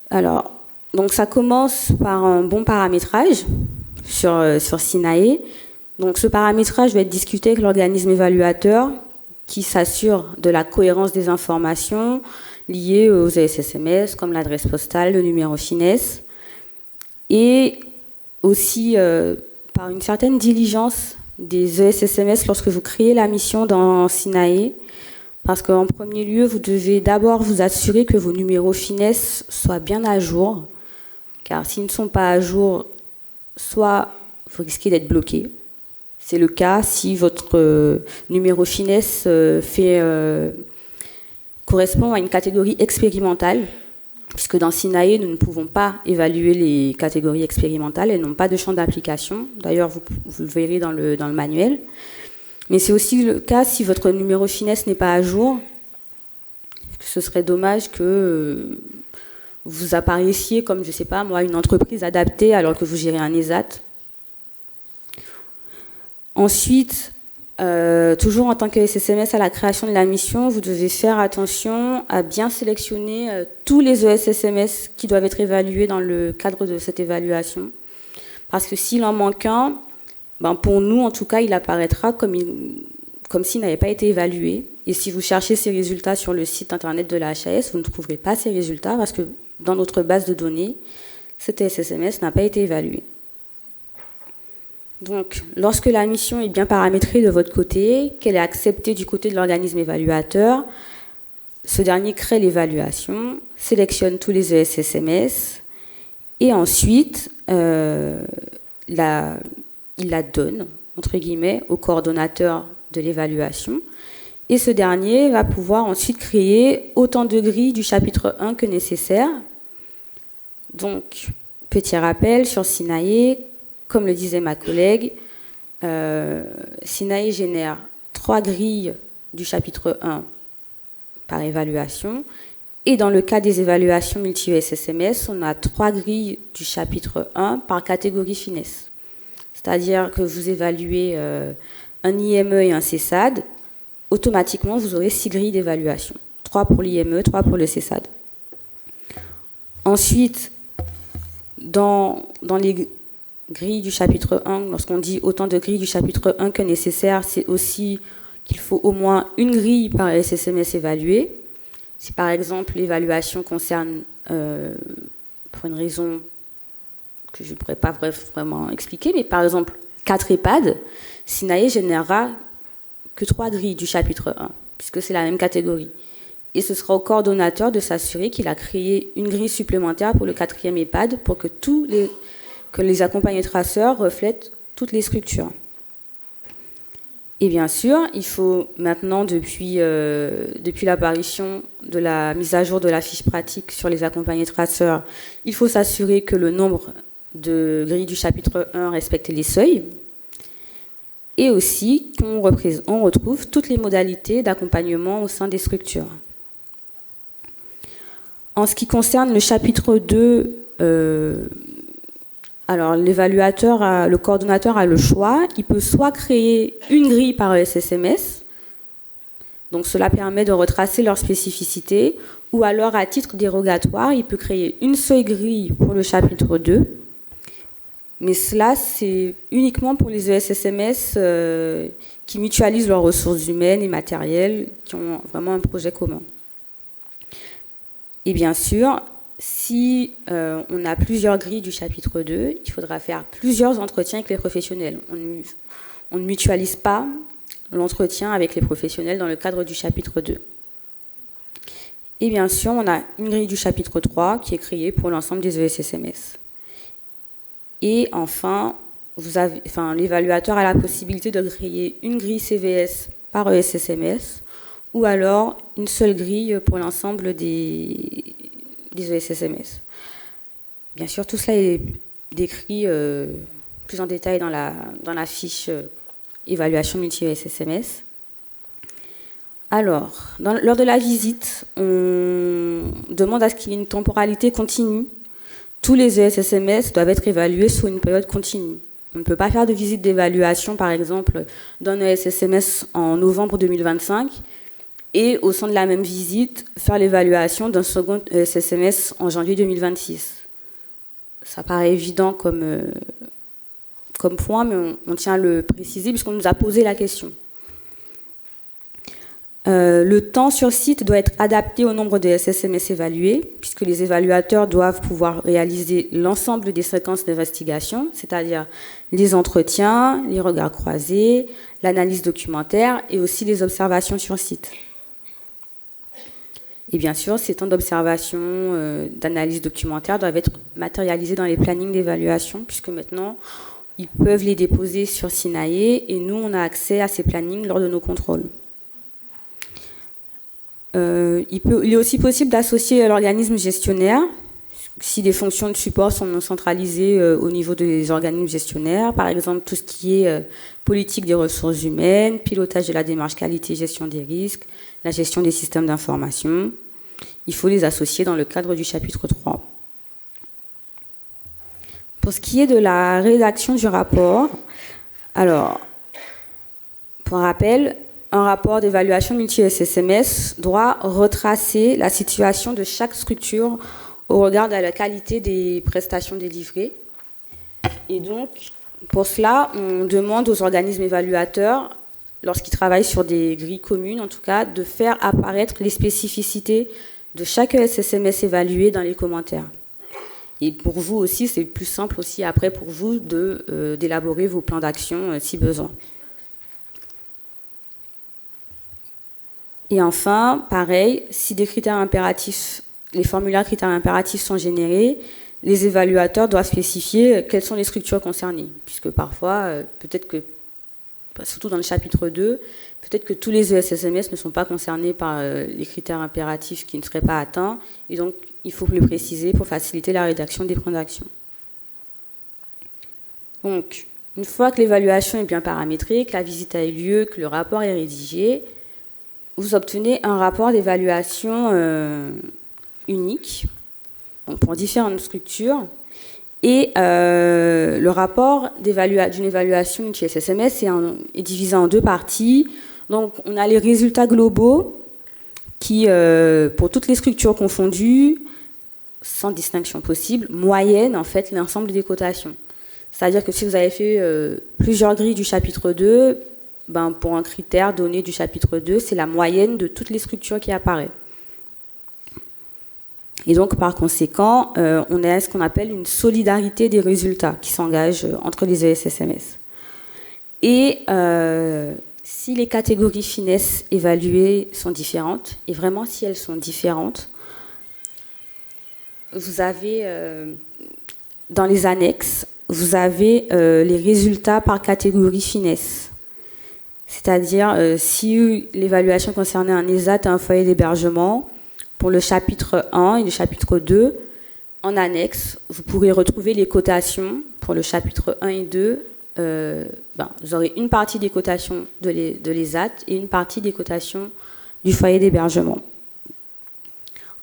Alors, donc ça commence par un bon paramétrage sur SINAE. Donc ce paramétrage va être discuté avec l'organisme évaluateur qui s'assure de la cohérence des informations liées aux ESSMS, comme l'adresse postale, le numéro FINES, et aussi par une certaine diligence des ESSMS lorsque vous créez la mission dans SINAE, parce qu'en premier lieu, vous devez d'abord vous assurer que vos numéros FINES soient bien à jour, car s'ils ne sont pas à jour, soit vous risquez d'être bloqué. C'est le cas si votre numéro FINES correspond à une catégorie expérimentale, puisque dans SINAE, nous ne pouvons pas évaluer les catégories expérimentales, elles n'ont pas de champ d'application. D'ailleurs, vous le verrez dans le manuel. Mais c'est aussi le cas si votre numéro FINES n'est pas à jour. Ce serait dommage que vous apparaissiez comme, je ne sais pas moi, une entreprise adaptée alors que vous gérez un ESAT. Ensuite, toujours en tant que SSMS à la création de la mission, vous devez faire attention à bien sélectionner tous les ESSMS qui doivent être évalués dans le cadre de cette évaluation. Parce que s'il en manque un, ben pour nous, en tout cas, il apparaîtra comme s'il n'avait pas été évalué. Et si vous cherchez ces résultats sur le site internet de la HAS, vous ne trouverez pas ces résultats parce que dans notre base de données, cet SSMS n'a pas été évalué. Donc, lorsque la mission est bien paramétrée de votre côté, qu'elle est acceptée du côté de l'organisme évaluateur, ce dernier crée l'évaluation, sélectionne tous les ESSMS et ensuite il la donne, entre guillemets, au coordonnateur de l'évaluation. Et ce dernier va pouvoir ensuite créer autant de grilles du chapitre 1 que nécessaire. Donc, petit rappel sur SINAE, comme le disait ma collègue, SINAE génère 3 grilles du chapitre 1 par évaluation. Et dans le cas des évaluations multi-ESSMS, on a 3 grilles du chapitre 1 par catégorie FINES. C'est-à-dire que vous évaluez un IME et un CESAD, automatiquement vous aurez 6 grilles d'évaluation. 3 pour l'IME, 3 pour le CESAD. Ensuite, dans les grilles du chapitre 1, lorsqu'on dit autant de grilles du chapitre 1 que nécessaire, c'est aussi qu'il faut au moins une grille par SSMS évalué. Si par exemple l'évaluation concerne, pour une raison que je ne pourrais pas vraiment expliquer, mais par exemple 4 EHPAD, SINAE générera que 3 grilles du chapitre 1, puisque c'est la même catégorie. Et ce sera au coordonnateur de s'assurer qu'il a créé une grille supplémentaire pour le 4e EHPAD pour que les accompagnés traceurs reflètent toutes les structures. Et bien sûr, il faut maintenant, depuis l'apparition de la mise à jour de la fiche pratique sur les accompagnés traceurs, il faut s'assurer que le nombre de grilles du chapitre 1 respecte les seuils, et aussi qu'on retrouve toutes les modalités d'accompagnement au sein des structures. En ce qui concerne le chapitre 2, alors l'évaluateur, le coordonnateur a le choix. Il peut soit créer une grille par SSMS, donc cela permet de retracer leurs spécificités, ou alors à titre dérogatoire, il peut créer une seule grille pour le chapitre 2. Mais cela, c'est uniquement pour les ESSMS qui mutualisent leurs ressources humaines et matérielles, qui ont vraiment un projet commun. Et bien sûr, si on a plusieurs grilles du chapitre 2, il faudra faire plusieurs entretiens avec les professionnels. On ne mutualise pas l'entretien avec les professionnels dans le cadre du chapitre 2. Et bien sûr, on a une grille du chapitre 3 qui est créée pour l'ensemble des ESSMS. Et enfin, l'évaluateur a la possibilité de créer une grille CVS par ESSMS ou alors une seule grille pour l'ensemble des ESSMS. Bien sûr, tout cela est décrit plus en détail dans la fiche évaluation multi-ESSMS. Alors, lors de la visite, on demande à ce qu'il y ait une temporalité continue. Tous les ESSMS doivent être évalués sur une période continue. On ne peut pas faire de visite d'évaluation, par exemple, d'un ESSMS en novembre 2025 et au sein de la même visite, faire l'évaluation d'un second ESSMS en janvier 2026. Ça paraît évident comme point, mais on tient à le préciser puisqu'on nous a posé la question. Le temps sur site doit être adapté au nombre de SSMS évalués, puisque les évaluateurs doivent pouvoir réaliser l'ensemble des séquences d'investigation, c'est-à-dire les entretiens, les regards croisés, l'analyse documentaire et aussi les observations sur site. Et bien sûr, ces temps d'observation, d'analyse documentaire doivent être matérialisés dans les plannings d'évaluation, puisque maintenant, ils peuvent les déposer sur Sinae et nous, on a accès à ces plannings lors de nos contrôles. Il est aussi possible d'associer l'organisme gestionnaire si des fonctions de support sont non centralisées au niveau des organismes gestionnaires, par exemple tout ce qui est politique des ressources humaines, pilotage de la démarche qualité, gestion des risques, la gestion des systèmes d'information. Il faut les associer dans le cadre du chapitre 3. Pour ce qui est de la rédaction du rapport, alors, pour rappel, un rapport d'évaluation multi-SSMS doit retracer la situation de chaque structure au regard de la qualité des prestations délivrées. Et donc, pour cela, on demande aux organismes évaluateurs, lorsqu'ils travaillent sur des grilles communes en tout cas, de faire apparaître les spécificités de chaque SSMS évalué dans les commentaires. Et pour vous aussi, c'est plus simple aussi après pour vous d'élaborer vos plans d'action si besoin. Et enfin, pareil, si des critères impératifs, les formulaires critères impératifs sont générés, les évaluateurs doivent spécifier quelles sont les structures concernées. Puisque parfois, peut-être que, surtout dans le chapitre 2, peut-être que tous les ESSMS ne sont pas concernés par les critères impératifs qui ne seraient pas atteints. Et donc, il faut le préciser pour faciliter la rédaction des plans d'action. Donc, une fois que l'évaluation est bien paramétrée, que la visite a eu lieu, que le rapport est rédigé, vous obtenez un rapport d'évaluation unique pour différentes structures. Et le rapport d'une évaluation multi-SSMS est divisé en deux parties. Donc, on a les résultats globaux qui, pour toutes les structures confondues, sans distinction possible, moyennent en fait l'ensemble des cotations. C'est-à-dire que si vous avez fait plusieurs grilles du chapitre 2, pour un critère donné du chapitre 2, c'est la moyenne de toutes les structures qui apparaît. Et donc, par conséquent, on a ce qu'on appelle une solidarité des résultats qui s'engage entre les ESSMS. Et si les catégories finesse évaluées sont différentes, et vraiment si elles sont différentes, vous avez, dans les annexes, vous avez les résultats par catégorie finesse. C'est-à-dire, si l'évaluation concernait un ESAT et un foyer d'hébergement, pour le chapitre 1 et le chapitre 2, en annexe, vous pourrez retrouver les cotations pour le chapitre 1 et 2. Vous aurez une partie des cotations de l'ESAT et une partie des cotations du foyer d'hébergement.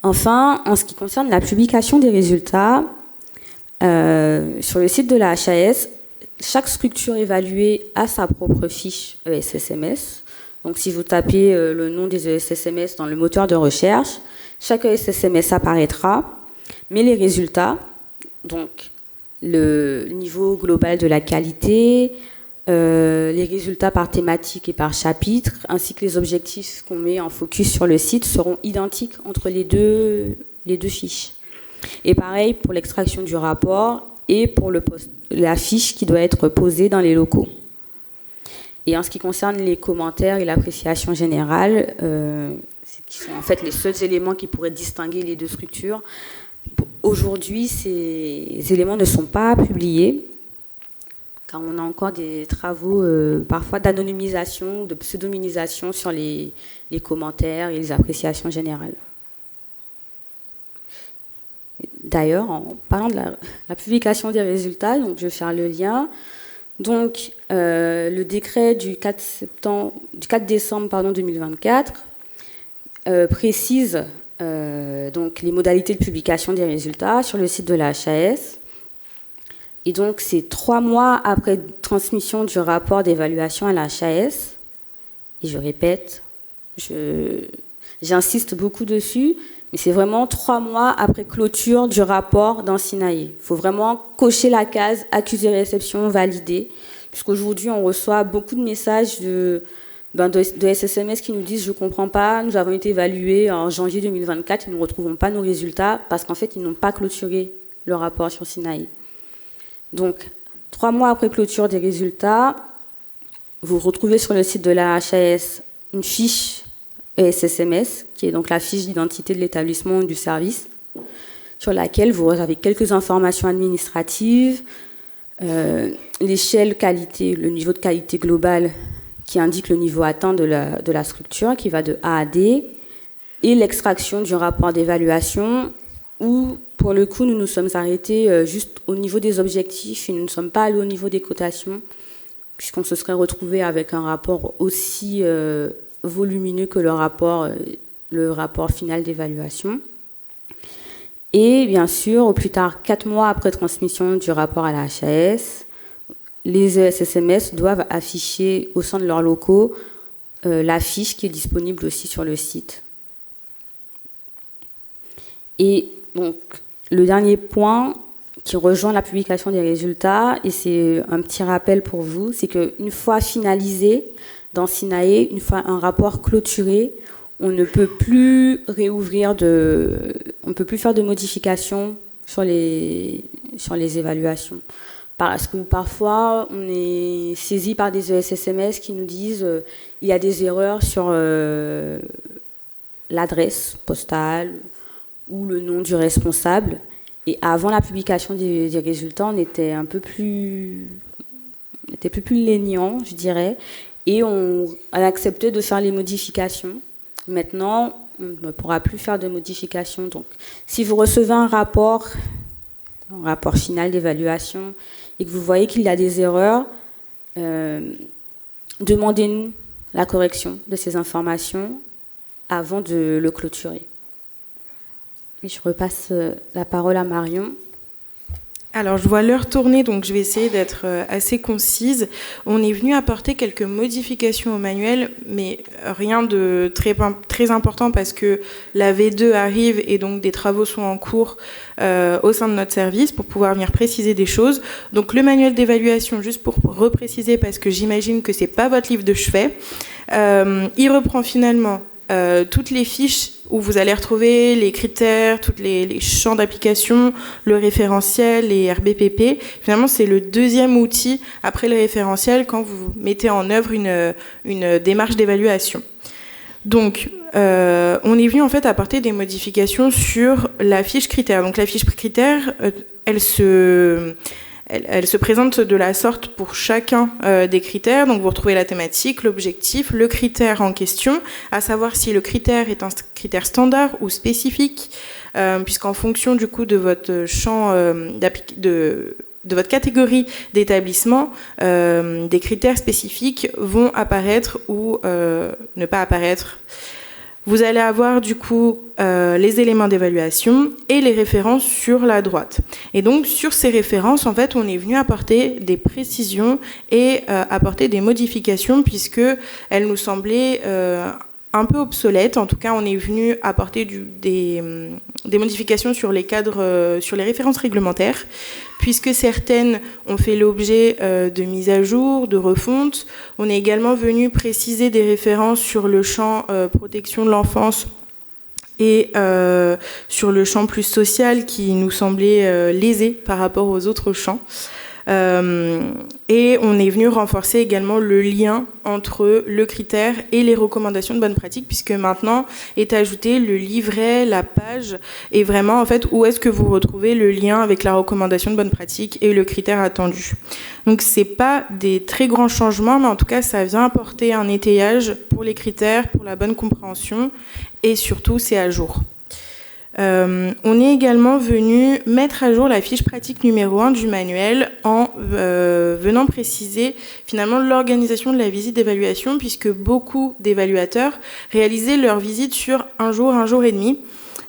Enfin, en ce qui concerne la publication des résultats, sur le site de la HAS, chaque structure évaluée a sa propre fiche ESSMS. Donc, si vous tapez le nom des ESSMS dans le moteur de recherche, chaque ESSMS apparaîtra, mais les résultats, donc le niveau global de la qualité, les résultats par thématique et par chapitre, ainsi que les objectifs qu'on met en focus sur le site seront identiques entre les deux fiches. Et pareil pour l'extraction du rapport et pour la fiche qui doit être posée dans les locaux. Et en ce qui concerne les commentaires et l'appréciation générale, qui sont en fait les seuls éléments qui pourraient distinguer les deux structures. Aujourd'hui, ces éléments ne sont pas publiés, car on a encore des travaux parfois d'anonymisation, de pseudonymisation sur les commentaires et les appréciations générales. D'ailleurs, en parlant de la publication des résultats, donc je vais faire le lien. Donc, le décret du 4 décembre 2024 précise donc les modalités de publication des résultats sur le site de la HAS. Et donc, c'est 3 mois après transmission du rapport d'évaluation à la HAS. Et je répète, j'insiste beaucoup dessus, mais c'est vraiment 3 mois après clôture du rapport dans SINAE. Il faut vraiment cocher la case accusé réception validé, puisqu'aujourd'hui, on reçoit beaucoup de messages de SSMS qui nous disent « je ne comprends pas, nous avons été évalués en janvier 2024, et nous ne retrouvons pas nos résultats parce qu'en fait, ils n'ont pas clôturé le rapport sur SINAE ». Donc, 3 mois après clôture des résultats, vous retrouvez sur le site de la HAS une fiche SSMS, qui est donc la fiche d'identité de l'établissement ou du service, sur laquelle vous avez quelques informations administratives, l'échelle qualité, le niveau de qualité global qui indique le niveau atteint de la structure, qui va de A à D, et l'extraction du rapport d'évaluation, où, pour le coup, nous nous sommes arrêtés juste au niveau des objectifs et nous ne sommes pas allés au niveau des cotations, puisqu'on se serait retrouvé avec un rapport aussi volumineux que le rapport final d'évaluation. Et bien sûr, au plus tard, 4 mois après transmission du rapport à la HAS, les ESSMS doivent afficher au sein de leurs locaux la fiche qui est disponible aussi sur le site. Et donc, le dernier point qui rejoint la publication des résultats, et c'est un petit rappel pour vous, c'est qu'une fois finalisé dans SINAE, une fois un rapport clôturé, on ne peut plus réouvrir on ne peut plus faire de modifications sur les évaluations. Parce que parfois, on est saisi par des ESSMS qui nous disent il y a des erreurs sur l'adresse postale ou le nom du responsable. Et avant la publication des résultats, on était un peu plus léniant, je dirais, et on a accepté de faire les modifications. Maintenant, on ne pourra plus faire de modifications. Donc, si vous recevez un rapport final d'évaluation, et que vous voyez qu'il y a des erreurs, demandez-nous la correction de ces informations avant de le clôturer. Et je repasse la parole à Marion. Alors, je vois l'heure tourner, donc je vais essayer d'être assez concise. On est venu apporter quelques modifications au manuel, mais rien de très important parce que la V2 arrive et donc des travaux sont en cours au sein de notre service pour pouvoir venir préciser des choses. Donc, le manuel d'évaluation, juste pour repréciser, parce que j'imagine que c'est pas votre livre de chevet, il reprend finalement toutes les fiches où vous allez retrouver les critères, tous les champs d'application, le référentiel, les RBPP. Finalement, c'est le deuxième outil après le référentiel quand vous mettez en œuvre une démarche d'évaluation. Donc, on est venu en fait apporter des modifications sur la fiche critère. Donc, la fiche critère, elle se présente de la sorte pour chacun des critères. Donc, vous retrouvez la thématique, l'objectif, le critère en question, à savoir si le critère est un critère standard ou spécifique, puisqu'en fonction du coup de votre champ de votre catégorie d'établissement, des critères spécifiques vont apparaître ou ne pas apparaître. Vous allez avoir du coup les éléments d'évaluation et les références sur la droite. Et donc sur ces références, en fait, on est venu apporter des précisions et apporter des modifications puisque elles nous semblaient un peu obsolètes. En tout cas, on est venu apporter des modifications sur les cadres, sur les références réglementaires, puisque certaines ont fait l'objet de mise à jour, de refonte. On est également venu préciser des références sur le champ protection de l'enfance et sur le champ plus social qui nous semblait lésé par rapport aux autres champs. Et on est venu renforcer également le lien entre le critère et les recommandations de bonne pratique, puisque maintenant est ajouté le livret, la page, et vraiment en fait où est-ce que vous retrouvez le lien avec la recommandation de bonne pratique et le critère attendu. Donc c'est pas des très grands changements, mais en tout cas ça vient apporter un étayage pour les critères, pour la bonne compréhension, et surtout c'est à jour. On est également venu mettre à jour la fiche pratique numéro 1 du manuel en venant préciser finalement l'organisation de la visite d'évaluation, puisque beaucoup d'évaluateurs réalisaient leur visite sur un jour et demi,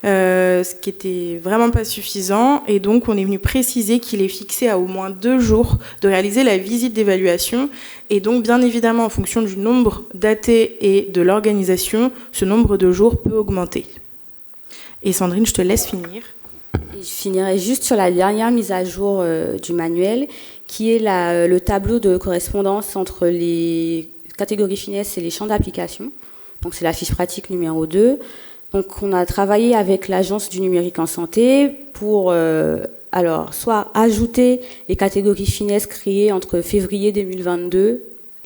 ce qui était vraiment pas suffisant, et donc on est venu préciser qu'il est fixé à au moins 2 jours de réaliser la visite d'évaluation, et donc bien évidemment en fonction du nombre d'AT et de l'organisation, ce nombre de jours peut augmenter. Et Sandrine, je te laisse finir. Et je finirai juste sur la dernière mise à jour du manuel, qui est le tableau de correspondance entre les catégories finesse et les champs d'application. Donc c'est la fiche pratique numéro 2. Donc on a travaillé avec l'Agence du numérique en santé pour soit ajouter les catégories finesse créées entre février 2022,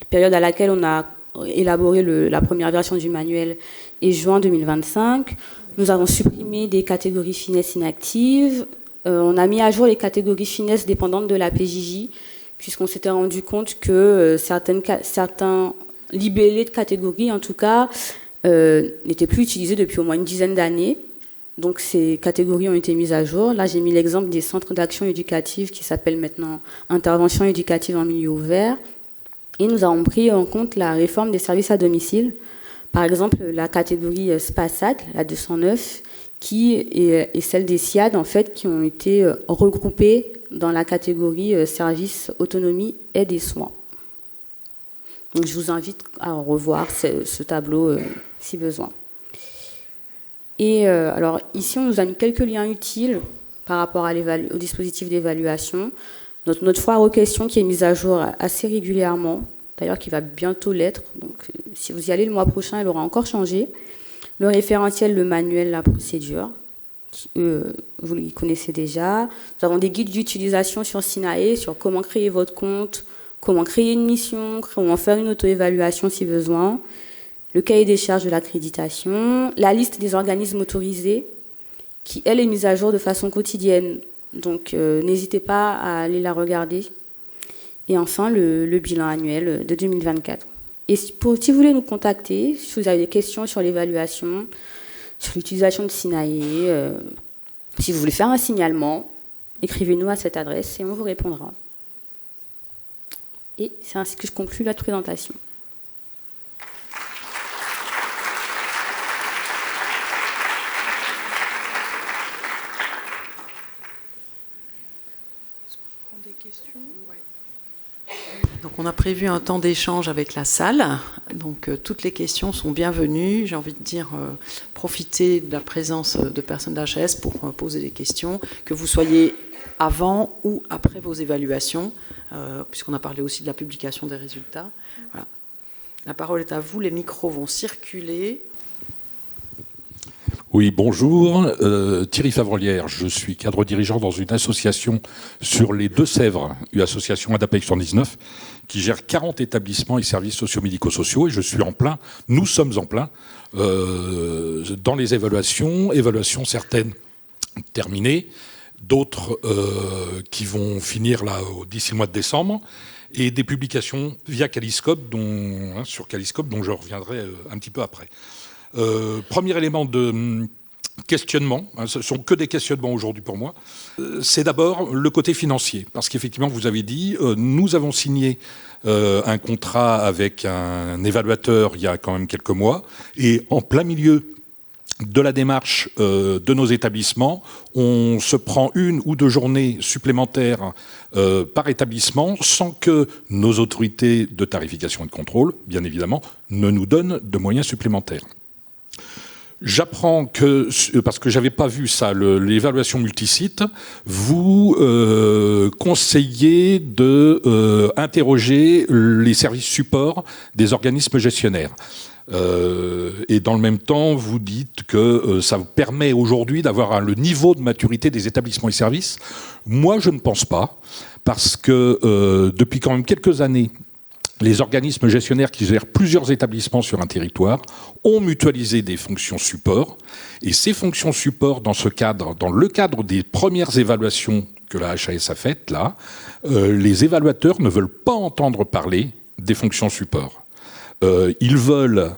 période à laquelle on a élaboré la première version du manuel, et juin 2025. Nous avons supprimé des catégories finesse inactives. On a mis à jour les catégories finesse dépendantes de la PJJ, puisqu'on s'était rendu compte que certains libellés de catégories, en tout cas, n'étaient plus utilisés depuis au moins une dizaine d'années. Donc ces catégories ont été mises à jour. Là, j'ai mis l'exemple des centres d'action éducative qui s'appellent maintenant intervention éducative en milieu ouvert. Et nous avons pris en compte la réforme des services à domicile. Par exemple, la catégorie SPASAD, la 209, qui est celle des SIAD, en fait, qui ont été regroupées dans la catégorie services, autonomie, aide et soins. Donc, je vous invite à revoir ce tableau si besoin. Et alors, ici, on nous a mis quelques liens utiles par rapport au dispositif d'évaluation. Notre foire aux questions qui est mise à jour assez régulièrement, d'ailleurs qui va bientôt l'être, donc si vous y allez le mois prochain, elle aura encore changé. Le référentiel, le manuel, la procédure, vous les connaissez déjà. Nous avons des guides d'utilisation sur Sinae, sur comment créer votre compte, comment créer une mission, comment faire une auto-évaluation si besoin, le cahier des charges de l'accréditation, la liste des organismes autorisés, qui, elle, est mise à jour de façon quotidienne. Donc, n'hésitez pas à aller la regarder. Et enfin, le bilan annuel de 2024. Et si vous voulez nous contacter, si vous avez des questions sur l'évaluation, sur l'utilisation de Sinae, si vous voulez faire un signalement, écrivez-nous à cette adresse et on vous répondra. Et c'est ainsi que je conclue la présentation. Donc on a prévu un temps d'échange avec la salle, donc toutes les questions sont bienvenues. J'ai envie de dire, profitez de la présence de personnes d'HAS pour poser des questions, que vous soyez avant ou après vos évaluations, puisqu'on a parlé aussi de la publication des résultats. Voilà. La parole est à vous, les micros vont circuler. Oui, bonjour. Thierry Favrelière, je suis cadre dirigeant dans une association sur les Deux-Sèvres, une association ADAPEC 119, qui gère 40 établissements et services socio-médico-sociaux, et nous sommes en plein dans les évaluations certaines terminées, d'autres qui vont finir là d'ici le mois de décembre, et des publications via Caliscope, sur Caliscope, dont je reviendrai un petit peu après. Premier élément de questionnement, ce ne sont que des questionnements aujourd'hui pour moi, c'est d'abord le côté financier. Parce qu'effectivement, vous avez dit, nous avons signé un contrat avec un évaluateur il y a quand même quelques mois, et en plein milieu de la démarche de nos établissements, on se prend 1 ou 2 journées supplémentaires par établissement sans que nos autorités de tarification et de contrôle, bien évidemment, ne nous donnent de moyens supplémentaires. J'apprends que, parce que j'avais pas vu ça, l'évaluation multisite, vous conseillez de interroger les services supports des organismes gestionnaires. Et dans le même temps, vous dites que ça vous permet aujourd'hui d'avoir le niveau de maturité des établissements et services. Moi, je ne pense pas, parce que depuis quand même quelques années, les organismes gestionnaires qui gèrent plusieurs établissements sur un territoire ont mutualisé des fonctions support. Et ces fonctions support, dans le cadre des premières évaluations que la HAS a faites, là, les évaluateurs ne veulent pas entendre parler des fonctions support. Ils veulent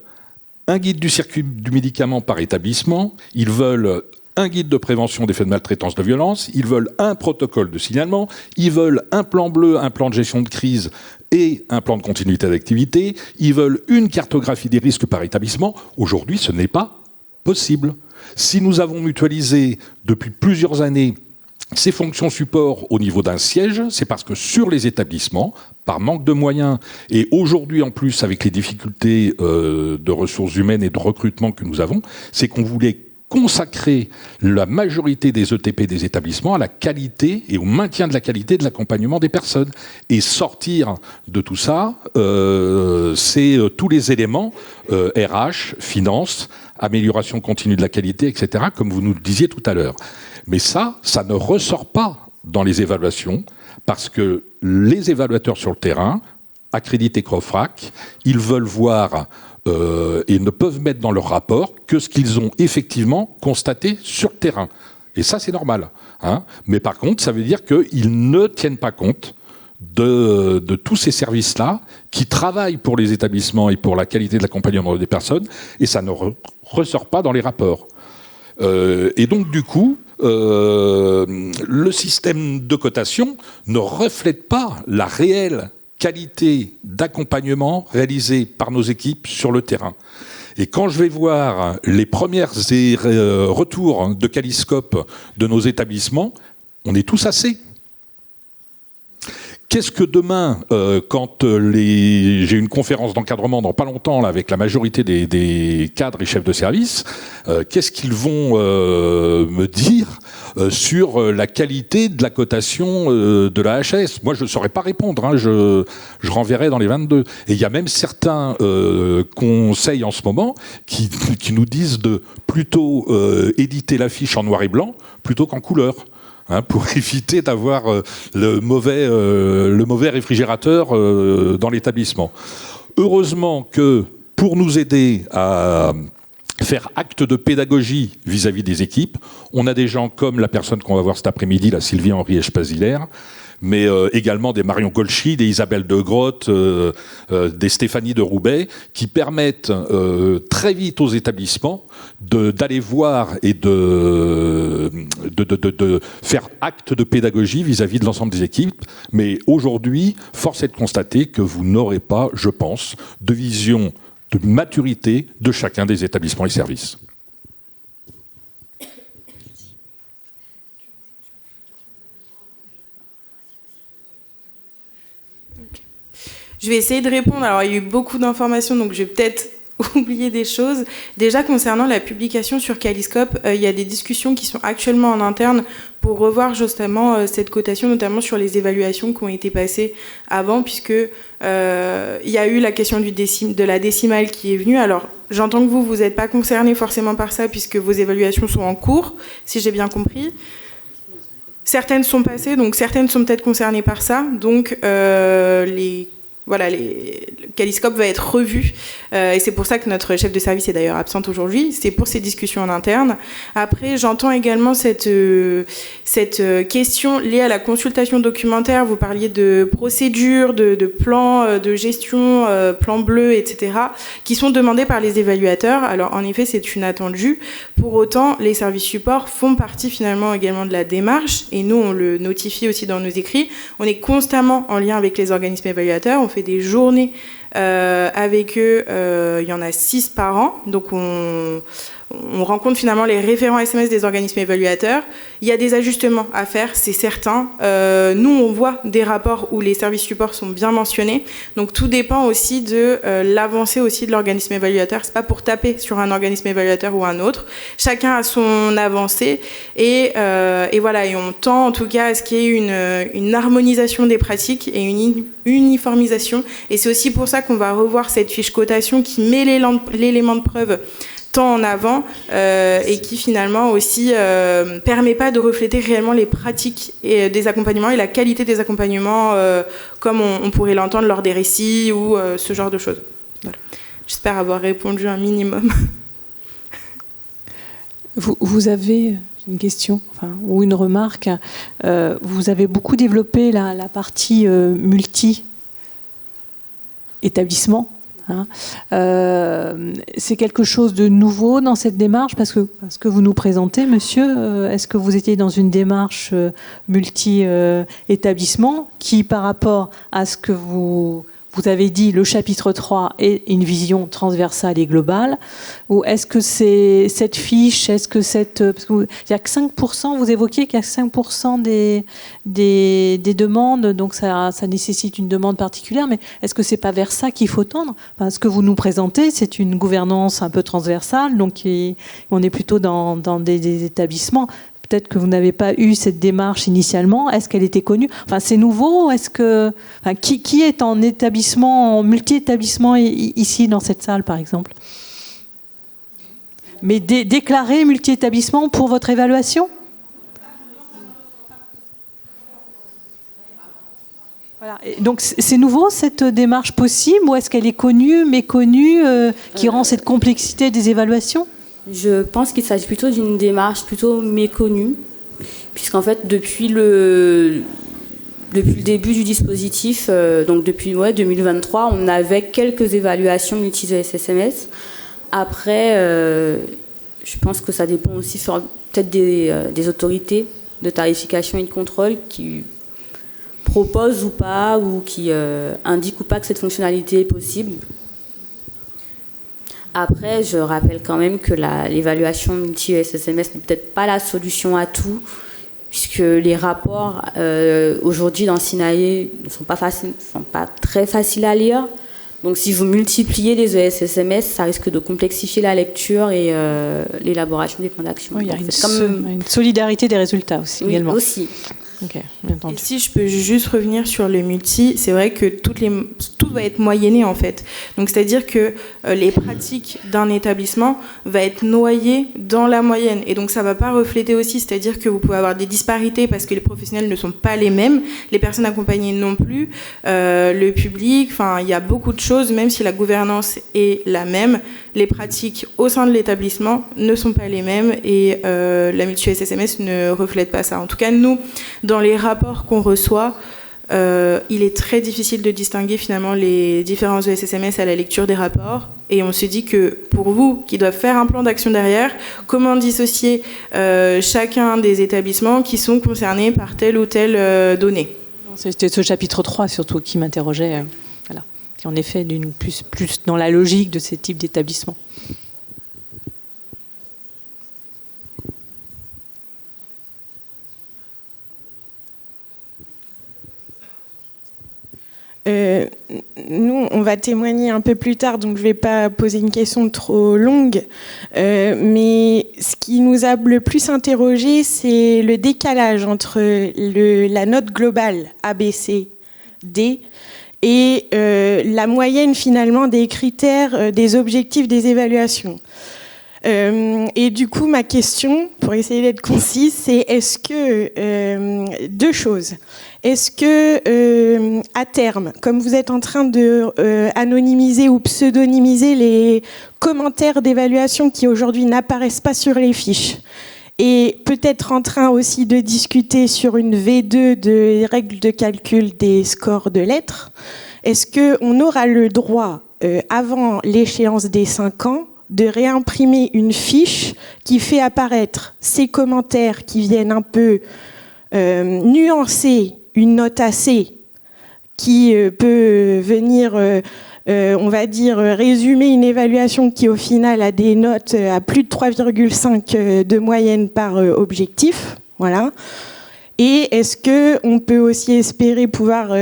un guide du circuit du médicament par établissement, ils veulent un guide de prévention des faits de maltraitance de violence, ils veulent un protocole de signalement, ils veulent un plan bleu, un plan de gestion de crise et un plan de continuité d'activité, ils veulent une cartographie des risques par établissement. Aujourd'hui, ce n'est pas possible. Si nous avons mutualisé depuis plusieurs années ces fonctions support au niveau d'un siège, c'est parce que sur les établissements, par manque de moyens, et aujourd'hui en plus avec les difficultés de ressources humaines et de recrutement que nous avons, c'est qu'on voulait consacrer la majorité des ETP des établissements à la qualité et au maintien de la qualité de l'accompagnement des personnes. Et sortir de tout ça, c'est tous les éléments RH, finance, amélioration continue de la qualité, etc., comme vous nous le disiez tout à l'heure. Mais ça ne ressort pas dans les évaluations, parce que les évaluateurs sur le terrain, accrédités CROFRAC, ils veulent voir et ne peuvent mettre dans leur rapport que ce qu'ils ont effectivement constaté sur le terrain. Et ça, c'est normal. Hein. Mais par contre, ça veut dire qu'ils ne tiennent pas compte de tous ces services-là qui travaillent pour les établissements et pour la qualité de l'accompagnement des personnes, et ça ne ressort pas dans les rapports. Et donc, du coup, le système de cotation ne reflète pas la réelle qualité d'accompagnement réalisée par nos équipes sur le terrain. Et quand je vais voir les premiers retours de Qualiscope de nos établissements, on est tous assez. Qu'est-ce que demain, quand j'ai une conférence d'encadrement dans pas longtemps là, avec la majorité des cadres et chefs de service, qu'est-ce qu'ils vont me dire sur la qualité de la cotation de la HAS? Moi, je ne saurais pas répondre. Hein, je renverrai dans les 22. Et il y a même certains conseils en ce moment qui nous disent de plutôt éditer l'affiche en noir et blanc plutôt qu'en couleur. Hein, pour éviter d'avoir le mauvais réfrigérateur dans l'établissement. Heureusement que pour nous aider à faire acte de pédagogie vis-à-vis des équipes, on a des gens comme la personne qu'on va voir cet après-midi, la Sylvie Henri Espasilaire, mais également des Marion Colchy, des Isabelle de Grotte, des Stéphanie de Roubaix, qui permettent très vite aux établissements d'aller voir et de faire acte de pédagogie vis-à-vis de l'ensemble des équipes. Mais aujourd'hui, force est de constater que vous n'aurez pas, je pense, de vision de maturité de chacun des établissements et services. Je vais essayer de répondre. Alors, il y a eu beaucoup d'informations, donc je vais peut-être oublier des choses. Déjà, concernant la publication sur Qualiscope, il y a des discussions qui sont actuellement en interne pour revoir justement cette cotation, notamment sur les évaluations qui ont été passées avant, puisque il y a eu la question de la décimale qui est venue. Alors, j'entends que vous n'êtes pas concerné forcément par ça, puisque vos évaluations sont en cours, si j'ai bien compris. Certaines sont passées, donc certaines sont peut-être concernées par ça. Donc, le Qualiscope va être revu et c'est pour ça que notre chef de service est d'ailleurs absente aujourd'hui. C'est pour ces discussions en interne. Après, j'entends également cette question liée à la consultation documentaire. Vous parliez de procédures, de plans de gestion, plans bleus, etc., qui sont demandés par les évaluateurs. Alors, en effet, c'est une attendue. Pour autant, les services supports font partie finalement également de la démarche et nous, on le notifie aussi dans nos écrits. On est constamment en lien avec les organismes évaluateurs. On fait des journées avec eux, il y en a 6 par an, donc on rencontre finalement les référents SMS des organismes évaluateurs. Il y a des ajustements à faire, c'est certain. Nous, on voit des rapports où les services supports sont bien mentionnés, donc tout dépend aussi de l'avancée aussi de l'organisme évaluateur. C'est pas pour taper sur un organisme évaluateur ou un autre. Chacun a son avancée et voilà. Et on tend en tout cas à ce qu'il y ait une harmonisation des pratiques et une uniformisation. Et c'est aussi pour ça ça qu'on va revoir cette fiche cotation qui met l'élément de preuve tant en avant et qui finalement aussi permet pas de refléter réellement les pratiques et des accompagnements et la qualité des accompagnements comme on pourrait l'entendre lors des récits ou ce genre de choses. Voilà. J'espère avoir répondu un minimum. Vous avez une question ou une remarque. Vous avez beaucoup développé la partie multi-établissement. C'est quelque chose de nouveau dans cette démarche parce que vous nous présentez, monsieur, est-ce que vous étiez dans une démarche multi-établissement qui, par rapport à ce que vous avez dit, le chapitre 3 est une vision transversale et globale, ou est-ce que c'est cette fiche, parce qu'il y a que 5%, vous évoquiez qu'il y a 5% des demandes, donc ça nécessite une demande particulière, mais est-ce que c'est pas vers ça qu'il faut tendre ? Ce que vous nous présentez, c'est une gouvernance un peu transversale, donc on est plutôt dans des établissements. Peut-être que vous n'avez pas eu cette démarche initialement. Est-ce qu'elle était connue ? C'est nouveau. Qui est en multi-établissement ici dans cette salle, par exemple ? Mais déclarer multi-établissement pour votre évaluation ? Voilà. Et donc c'est nouveau cette démarche possible ou est-ce qu'elle est connue, méconnue, qui rend cette complexité des évaluations ? Je pense qu'il s'agit plutôt d'une démarche plutôt méconnue, puisqu'en fait, depuis le début du dispositif, donc depuis 2023, on avait quelques évaluations multi-ESSMS. Après, je pense que ça dépend aussi peut-être des autorités de tarification et de contrôle qui proposent ou pas, ou qui indiquent ou pas que cette fonctionnalité est possible. Après, je rappelle quand même que l'évaluation multi-SSMS n'est peut-être pas la solution à tout, puisque les rapports aujourd'hui dans SINAE ne sont pas très faciles à lire. Donc si vous multipliez les ESSMS, ça risque de complexifier la lecture et l'élaboration des plans d'action. Oui, il y a une solidarité des résultats aussi, également. Oui, aussi. Okay, et si je peux juste revenir sur le multi, c'est vrai que tout va être moyenné en fait. Donc c'est-à-dire que les pratiques d'un établissement va être noyé dans la moyenne et donc ça va pas refléter aussi, c'est-à-dire que vous pouvez avoir des disparités parce que les professionnels ne sont pas les mêmes, les personnes accompagnées non plus, le public, il y a beaucoup de choses, même si la gouvernance est la même, les pratiques au sein de l'établissement ne sont pas les mêmes et la multi-SSMS ne reflète pas ça. En tout cas, nous, dans les rapports qu'on reçoit, il est très difficile de distinguer finalement les différents ESSMS à la lecture des rapports. Et on se dit que pour vous, qui doivent faire un plan d'action derrière, comment dissocier chacun des établissements qui sont concernés par telle ou telle donnée ? C'était ce chapitre 3 surtout qui m'interrogeait, voilà, qui en effet plus dans la logique de ces types d'établissements. Nous, on va témoigner un peu plus tard, donc je ne vais pas poser une question trop longue. Mais ce qui nous a le plus interrogé, c'est le décalage entre la note globale ABCD et la moyenne finalement des critères, des objectifs, des évaluations. Et du coup, ma question, pour essayer d'être concise, c'est est-ce que deux choses. Est-ce que à terme, comme vous êtes en train de anonymiser ou pseudonymiser les commentaires d'évaluation qui aujourd'hui n'apparaissent pas sur les fiches, et peut-être en train aussi de discuter sur une V2 de règles de calcul des scores de lettres, est-ce qu'on aura le droit, avant l'échéance des 5 ans, de réimprimer une fiche qui fait apparaître ces commentaires qui viennent un peu nuancer une note AC qui peut venir, on va dire, résumer une évaluation qui au final a des notes à plus de 3,5 de moyenne par objectif, voilà. Et est-ce qu'on peut aussi espérer pouvoir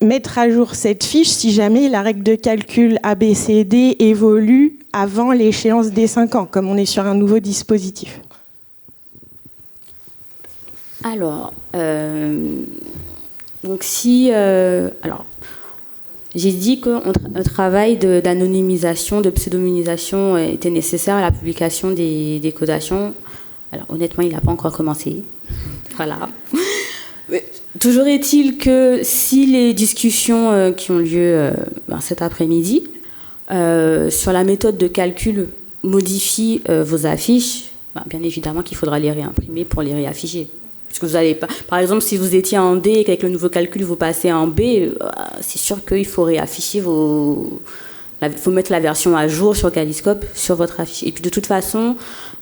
mettre à jour cette fiche si jamais la règle de calcul ABCD évolue avant l'échéance des 5 ans, comme on est sur un nouveau dispositif? Alors, donc si... alors, J'ai dit qu'un travail d'anonymisation, de pseudonymisation était nécessaire à la publication des codations. Alors honnêtement, il n'a pas encore commencé. Voilà. Mais toujours est-il que si les discussions qui ont lieu cet après-midi sur la méthode de calcul modifient vos affiches, bien évidemment qu'il faudra les réimprimer pour les réafficher. Parce que vous allez pas, par exemple, si vous étiez en D et qu'avec le nouveau calcul vous passez en B, c'est sûr qu'il faut réafficher il faut mettre la version à jour sur Galiscope sur votre affiche. Et puis de toute façon,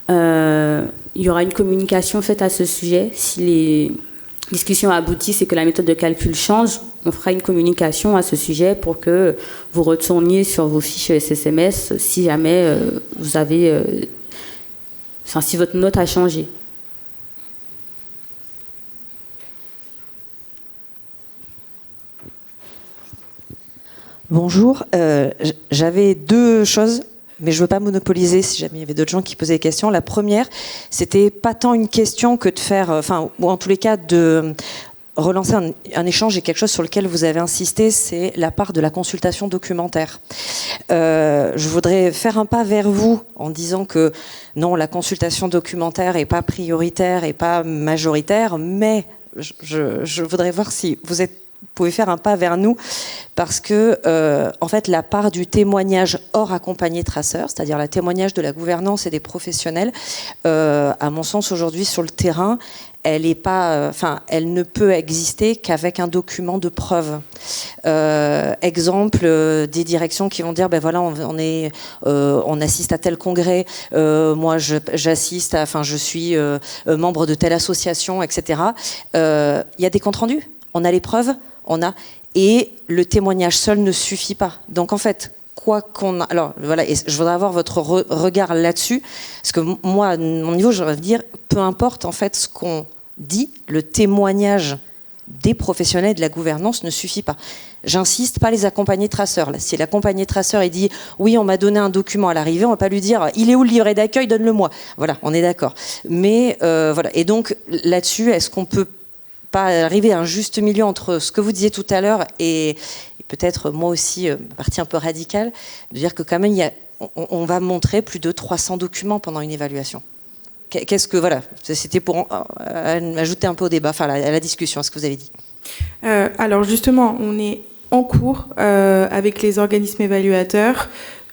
il y aura une communication faite à ce sujet. Si les discussions aboutissent et que la méthode de calcul change, on fera une communication à ce sujet pour que vous retourniez sur vos fiches SSMS si jamais vous avez, si votre note a changé. Bonjour, j'avais deux choses, mais je ne veux pas monopoliser si jamais il y avait d'autres gens qui posaient des questions. La première, c'était pas tant une question que de faire, ou en tous les cas de relancer un échange et quelque chose sur lequel vous avez insisté, c'est la part de la consultation documentaire. Je voudrais faire un pas vers vous en disant que non, la consultation documentaire n'est pas prioritaire et pas majoritaire, mais je voudrais voir si vous pouvez faire un pas vers nous, parce que en fait la part du témoignage hors accompagné traceur, c'est-à-dire le témoignage de la gouvernance et des professionnels, à mon sens aujourd'hui sur le terrain, elle ne peut exister qu'avec un document de preuve. Exemple, des directions qui vont dire, ben voilà, on assiste à tel congrès, moi j'assiste, je suis membre de telle association, etc. Il y a des comptes rendus, on a les preuves, et le témoignage seul ne suffit pas. Donc en fait, alors voilà, et je voudrais avoir votre regard là-dessus, parce que moi, à mon niveau, je voudrais dire, peu importe en fait ce qu'on dit, le témoignage des professionnels de la gouvernance ne suffit pas. J'insiste, pas les accompagnés traceurs. Là, si l'accompagné traceur il dit oui, on m'a donné un document à l'arrivée, on va pas lui dire il est où le livret d'accueil, donne-le-moi. Voilà, on est d'accord. Mais voilà, et donc là-dessus, est-ce qu'on peut pas arriver à un juste milieu entre ce que vous disiez tout à l'heure et peut-être moi aussi, partie un peu radicale, de dire que quand même on va montrer plus de 300 documents pendant une évaluation. Qu'est-ce que, voilà, c'était pour ajouter un peu au débat, à la discussion, à ce que vous avez dit. Alors justement, on est en cours avec les organismes évaluateurs.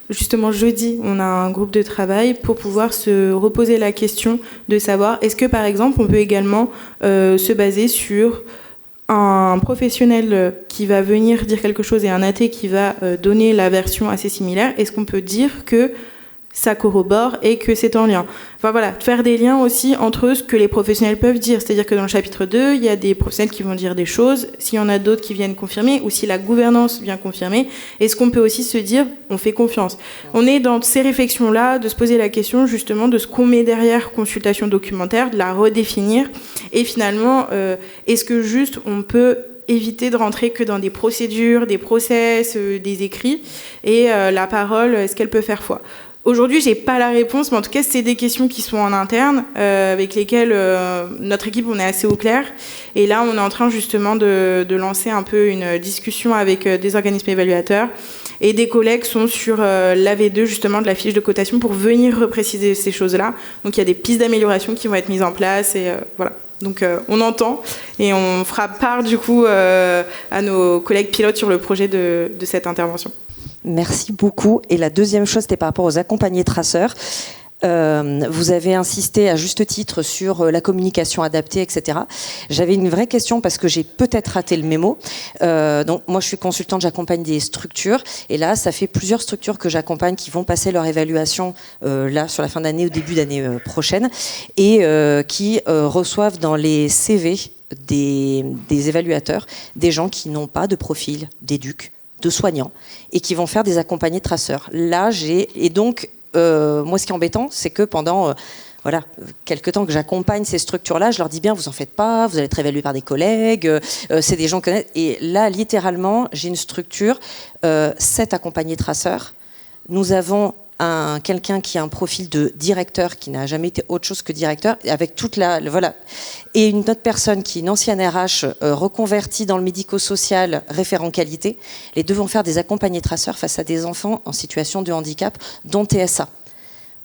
Justement, jeudi, on a un groupe de travail pour pouvoir se reposer la question de savoir est-ce que, par exemple, on peut également se baser sur un professionnel qui va venir dire quelque chose et un athée qui va donner la version assez similaire. Est-ce qu'on peut dire que ça corrobore et que c'est en lien. Enfin voilà, faire des liens aussi entre ce que les professionnels peuvent dire. C'est-à-dire que dans le chapitre 2, il y a des professionnels qui vont dire des choses, s'il y en a d'autres qui viennent confirmer, ou si la gouvernance vient confirmer, est-ce qu'on peut aussi se dire, on fait confiance. On est dans ces réflexions-là, de se poser la question justement de ce qu'on met derrière consultation documentaire, de la redéfinir, et finalement, est-ce que juste on peut éviter de rentrer que dans des procédures, des process, des écrits, et la parole, est-ce qu'elle peut faire foi ? Aujourd'hui, j'ai pas la réponse, mais en tout cas, c'est des questions qui sont en interne, avec lesquelles notre équipe, on est assez au clair. Et là, on est en train justement de lancer un peu une discussion avec des organismes évaluateurs. Et des collègues sont sur l'AV2, justement, de la fiche de cotation pour venir repréciser ces choses-là. Donc, il y a des pistes d'amélioration qui vont être mises en place. Et voilà. Donc, on entend et on fera part, du coup, à nos collègues pilotes sur le projet de cette intervention. Merci beaucoup. Et la deuxième chose, c'était par rapport aux accompagnés traceurs. Vous avez insisté à juste titre sur la communication adaptée, etc. J'avais une vraie question parce que j'ai peut-être raté le mémo. Donc moi, je suis consultante, j'accompagne des structures. Et là, ça fait plusieurs structures que j'accompagne qui vont passer leur évaluation là sur la fin d'année ou début d'année prochaine et qui reçoivent dans les CV des évaluateurs des gens qui n'ont pas de profil d'éduc, de soignants, et qui vont faire des accompagnés traceurs. Là, moi, ce qui est embêtant, c'est que pendant quelques temps que j'accompagne ces structures-là, je leur dis bien, vous en faites pas, vous allez être évalué par des collègues, c'est des gens qui connaissent. Et là, littéralement, j'ai une structure, 7 accompagnés traceurs. Nous avons quelqu'un qui a un profil de directeur, qui n'a jamais été autre chose que directeur, avec voilà, et une autre personne qui est une ancienne RH reconvertie dans le médico-social, référent qualité, les deux vont faire des accompagnés traceurs face à des enfants en situation de handicap, dont TSA.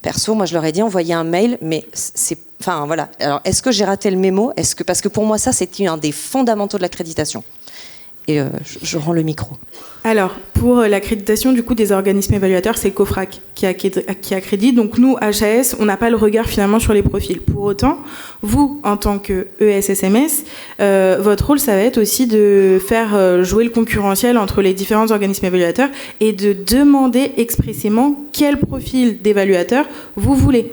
Perso, moi je leur ai dit envoyer un mail, mais enfin voilà. Alors est-ce que j'ai raté le mémo ? Parce que pour moi ça c'était un des fondamentaux de l'accréditation. Et je rends le micro. Alors, pour l'accréditation du coup des organismes évaluateurs, c'est COFRAC qui accrédite. Donc nous, HAS, on n'a pas le regard finalement sur les profils. Pour autant, vous, en tant que ESSMS, votre rôle, ça va être aussi de faire jouer le concurrentiel entre les différents organismes évaluateurs et de demander expressément quel profil d'évaluateur vous voulez.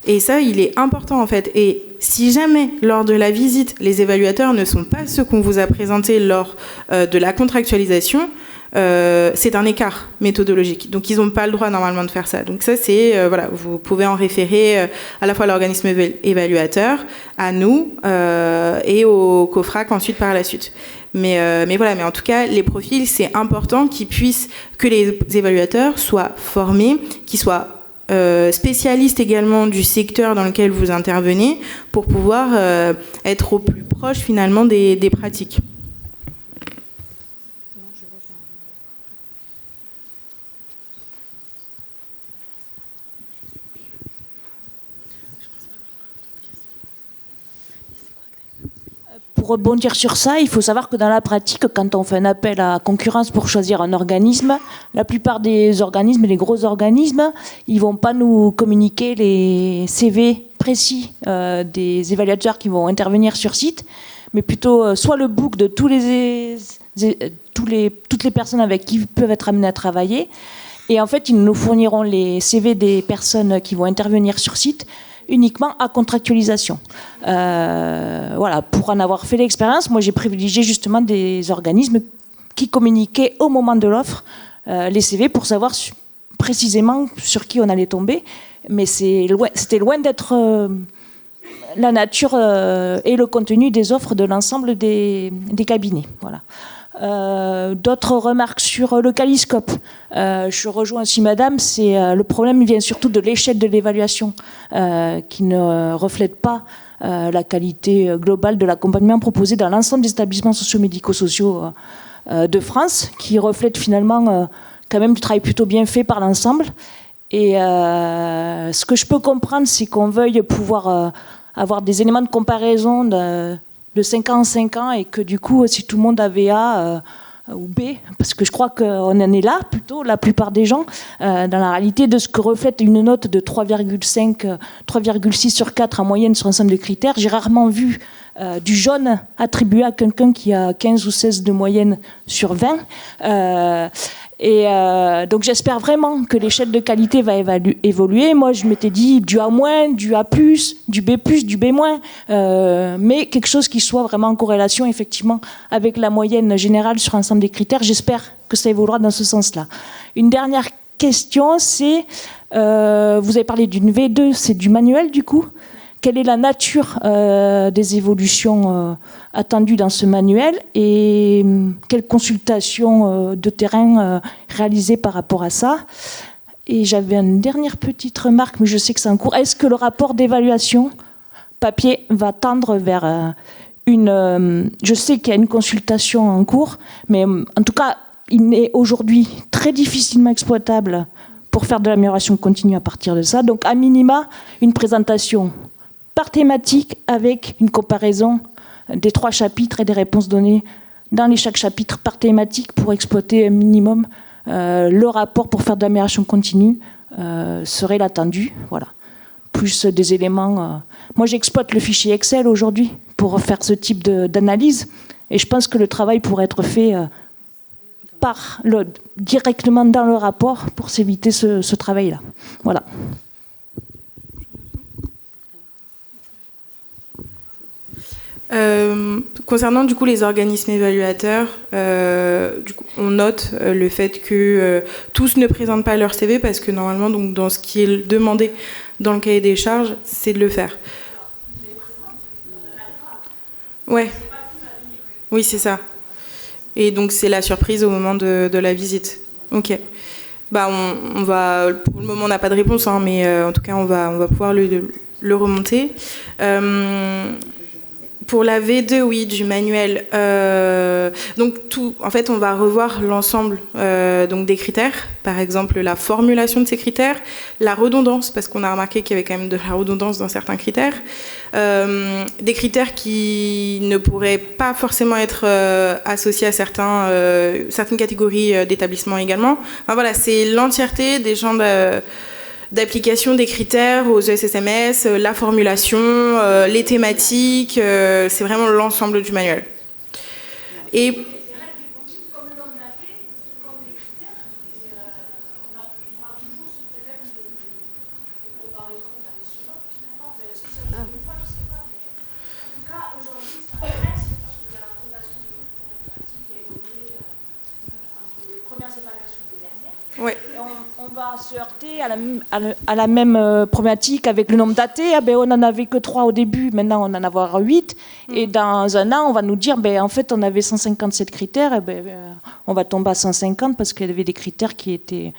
Et ça, il est important en fait. Et si jamais, lors de la visite, les évaluateurs ne sont pas ceux qu'on vous a présentés lors de la contractualisation, c'est un écart méthodologique. Donc, ils n'ont pas le droit normalement de faire ça. Donc, ça, c'est, voilà, vous pouvez en référer à la fois à l'organisme évaluateur, à nous et au COFRAC ensuite par la suite. Mais voilà, mais en tout cas, les profils, c'est important que les évaluateurs soient formés, qu'ils soient spécialiste également du secteur dans lequel vous intervenez pour pouvoir être au plus proche finalement des pratiques. Pour rebondir sur ça, il faut savoir que dans la pratique, quand on fait un appel à concurrence pour choisir un organisme, la plupart des organismes, les gros organismes, ils vont pas nous communiquer les CV précis des évaluateurs qui vont intervenir sur site, mais plutôt soit le book de toutes les personnes avec qui ils peuvent être amenés à travailler. Et en fait, ils nous fourniront les CV des personnes qui vont intervenir sur site uniquement à contractualisation. Voilà, pour en avoir fait l'expérience, moi j'ai privilégié justement des organismes qui communiquaient au moment de l'offre les CV pour savoir précisément sur qui on allait tomber. Mais c'était loin d'être la nature et le contenu des offres de l'ensemble des cabinets. Voilà. D'autres remarques sur le Caliscope. Je rejoins aussi madame, le problème vient surtout de l'échelle de l'évaluation qui ne reflète pas la qualité globale de l'accompagnement proposé dans l'ensemble des établissements socio-médico-sociaux de France, qui reflète finalement quand même du travail plutôt bien fait par l'ensemble. Et ce que je peux comprendre, c'est qu'on veuille pouvoir avoir des éléments de comparaison de 5 ans en 5 ans, et que du coup, si tout le monde avait A ou B, parce que je crois qu'on en est là, plutôt, la plupart des gens, dans la réalité de ce que reflète une note de 3,5, 3,6 sur 4 en moyenne sur l'ensemble des critères. J'ai rarement vu du jaune attribué à quelqu'un qui a 15 ou 16 de moyenne sur 20. Donc j'espère vraiment que l'échelle de qualité va évoluer. Moi, je m'étais dit du A-, du A+, du B+, du B-, mais quelque chose qui soit vraiment en corrélation, effectivement, avec la moyenne générale sur l'ensemble des critères. J'espère que ça évoluera dans ce sens-là. Une dernière question, c'est, vous avez parlé d'une V2, c'est du manuel, du coup. Quelle est la nature des évolutions attendues dans ce manuel et quelles consultations de terrain réalisées par rapport à ça? Et j'avais une dernière petite remarque, mais je sais que c'est en cours. Est-ce que le rapport d'évaluation papier va tendre vers je sais qu'il y a une consultation en cours, mais en tout cas, il est aujourd'hui très difficilement exploitable pour faire de l'amélioration continue à partir de ça. Donc, à minima, une présentation par thématique avec une comparaison des 3 chapitres et des réponses données dans chaque chapitre par thématique pour exploiter un minimum le rapport pour faire de l'amélioration continue serait l'attendu. Voilà. Plus des éléments. Moi, j'exploite le fichier Excel aujourd'hui pour faire ce type d'analyse, et je pense que le travail pourrait être fait directement dans le rapport pour s'éviter ce travail-là. Voilà. Concernant du coup les organismes évaluateurs, du coup, on note le fait que tous ne présentent pas leur CV, parce que normalement, donc, dans ce qui est demandé dans le cahier des charges, c'est de le faire. Ouais. Oui, c'est ça. Et donc c'est la surprise au moment de la visite. Ok. on va, pour le moment, on n'a pas de réponse, hein, mais en tout cas, on va pouvoir le remonter. Pour la V2, oui, du manuel. Donc en fait, on va revoir l'ensemble donc des critères. Par exemple, la formulation de ces critères, la redondance, parce qu'on a remarqué qu'il y avait quand même de la redondance dans certains critères. Des critères qui ne pourraient pas forcément être associés à certaines catégories d'établissements également. Enfin, voilà, c'est l'entièreté des champs d'application des critères aux ESSMS, la formulation, les thématiques, c'est vraiment l'ensemble du manuel. Et ouais. On va se heurter à la même problématique avec le nombre datés. On n'en avait que 3 au début, maintenant on en a 8. Et dans un an, on va nous dire, en fait, on avait 157 critères, on va tomber à 150 parce qu'il y avait des critères qui étaient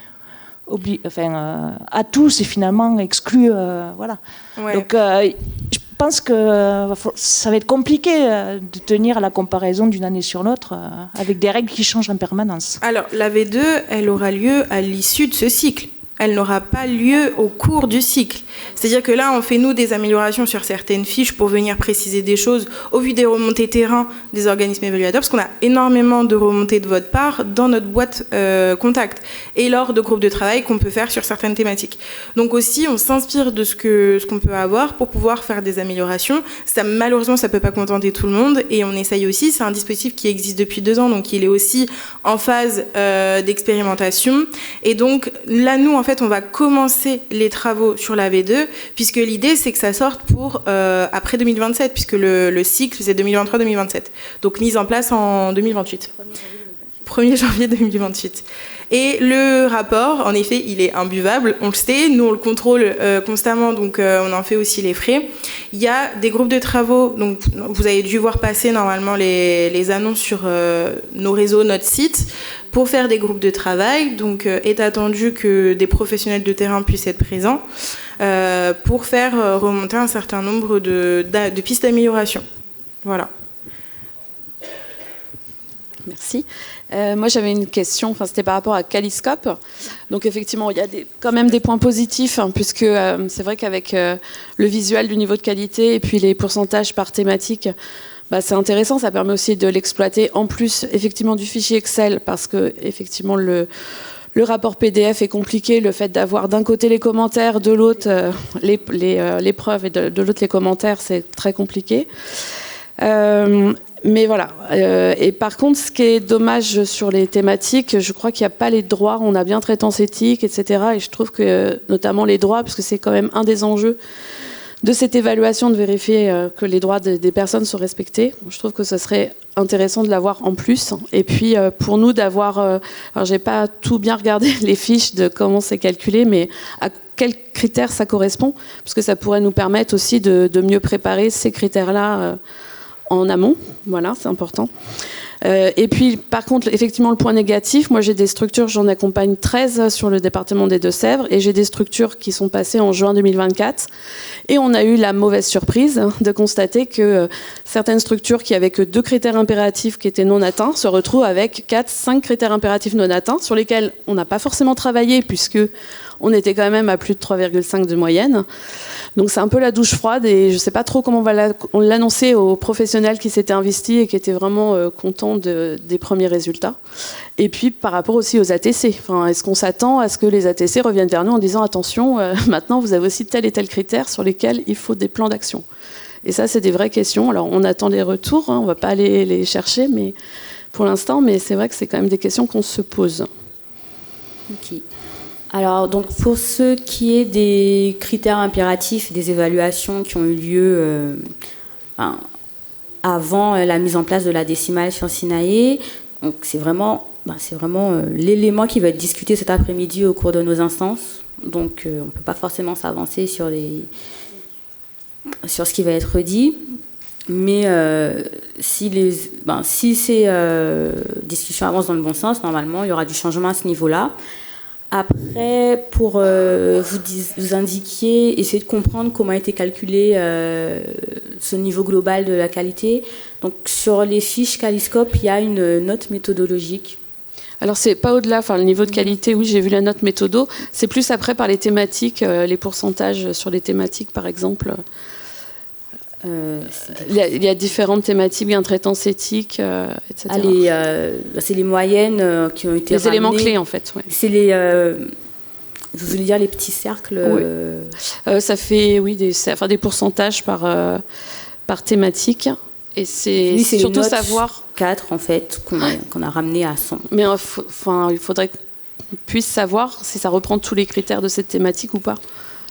à tous et finalement exclus. Voilà. Ouais. Donc, je pense que ça va être compliqué de tenir la comparaison d'une année sur l'autre avec des règles qui changent en permanence. Alors, la V2, elle aura lieu à l'issue de ce cycle. Elle n'aura pas lieu au cours du cycle. C'est-à-dire que là, on fait, nous, des améliorations sur certaines fiches pour venir préciser des choses au vu des remontées terrain des organismes évaluateurs, parce qu'on a énormément de remontées de votre part dans notre boîte contact et lors de groupes de travail qu'on peut faire sur certaines thématiques. Donc aussi, on s'inspire de ce qu'on peut avoir pour pouvoir faire des améliorations. Malheureusement, ça ne peut pas contenter tout le monde et on essaye aussi. C'est un dispositif qui existe depuis 2 ans, donc il est aussi en phase d'expérimentation. Et donc là, nous, en fait, on va commencer les travaux sur la V2, puisque l'idée, c'est que ça sorte pour après 2027, puisque le cycle, c'est 2023-2027. Donc, mise en place en 2028. 1er janvier 2028. Et le rapport, en effet, il est imbuvable, on le sait, nous on le contrôle constamment, donc on en fait aussi les frais. Il y a des groupes de travaux, donc vous avez dû voir passer normalement les annonces sur nos réseaux, notre site, pour faire des groupes de travail. Donc est attendu que des professionnels de terrain puissent être présents pour faire remonter un certain nombre de pistes d'amélioration. Voilà. Merci. Moi, j'avais une question, c'était par rapport à Caliscope. Donc, effectivement, il y a quand même des points positifs, puisque c'est vrai qu'avec le visuel du niveau de qualité et puis les pourcentages par thématique, c'est intéressant. Ça permet aussi de l'exploiter en plus, effectivement, du fichier Excel, parce que, effectivement, le rapport PDF est compliqué. Le fait d'avoir d'un côté les commentaires, de l'autre les preuves et de l'autre les commentaires, c'est très compliqué. Mais voilà. Et par contre, ce qui est dommage sur les thématiques, je crois qu'il n'y a pas les droits. On a bien traitance éthique, etc. Et je trouve que, notamment les droits, parce que c'est quand même un des enjeux de cette évaluation, de vérifier que les droits des personnes sont respectés. Je trouve que ce serait intéressant de l'avoir en plus. Et puis, pour nous, d'avoir... alors, j'ai pas tout bien regardé les fiches de comment c'est calculé, mais à quels critères ça correspond, parce que ça pourrait nous permettre aussi de mieux préparer ces critères-là en amont. Voilà, c'est important. Et puis, par contre, effectivement, le point négatif, moi j'ai des structures, j'en accompagne 13 sur le département des Deux-Sèvres, et j'ai des structures qui sont passées en juin 2024, et on a eu la mauvaise surprise de constater que certaines structures qui avaient que 2 critères impératifs qui étaient non atteints se retrouvent avec 4-5 critères impératifs non atteints, sur lesquels on n'a pas forcément travaillé, puisque on était quand même à plus de 3,5 de moyenne. Donc c'est un peu la douche froide, et je ne sais pas trop comment on va l'annoncer aux professionnels qui s'étaient investis et qui étaient vraiment contents des premiers résultats. Et puis par rapport aussi aux ATC, est-ce qu'on s'attend à ce que les ATC reviennent vers nous en disant attention, maintenant vous avez aussi tel et tel critère sur lesquels il faut des plans d'action. Et ça, c'est des vraies questions. Alors on attend les retours, on ne va pas aller les chercher mais pour l'instant, mais c'est vrai que c'est quand même des questions qu'on se pose. Ok. Alors, donc, pour ce qui est des critères impératifs, des évaluations qui ont eu lieu avant la mise en place de la décimale sur Sinae, donc c'est vraiment l'élément qui va être discuté cet après-midi au cours de nos instances. Donc, on ne peut pas forcément s'avancer sur ce qui va être dit. Mais si ces discussions avancent dans le bon sens, normalement, il y aura du changement à ce niveau-là. Après, pour vous indiquer, essayer de comprendre comment a été calculé ce niveau global de la qualité. Donc, sur les fiches Qualiscope, il y a une note méthodologique. Alors, c'est pas au-delà, enfin, le niveau de qualité, oui, j'ai vu la note méthodo. C'est plus après par les thématiques, les pourcentages sur les thématiques, par exemple. Il y a différentes thématiques, bien traitance éthique, etc. C'est les moyennes qui ont été les ramenées. Éléments clés, en fait. Ouais. C'est les... vous voulez dire les petits cercles ça fait, oui, des pourcentages par thématique. Et c'est surtout savoir... 4, en fait, qu'on a ramené à 100. Mais il faudrait qu'on puisse savoir si ça reprend tous les critères de cette thématique ou pas.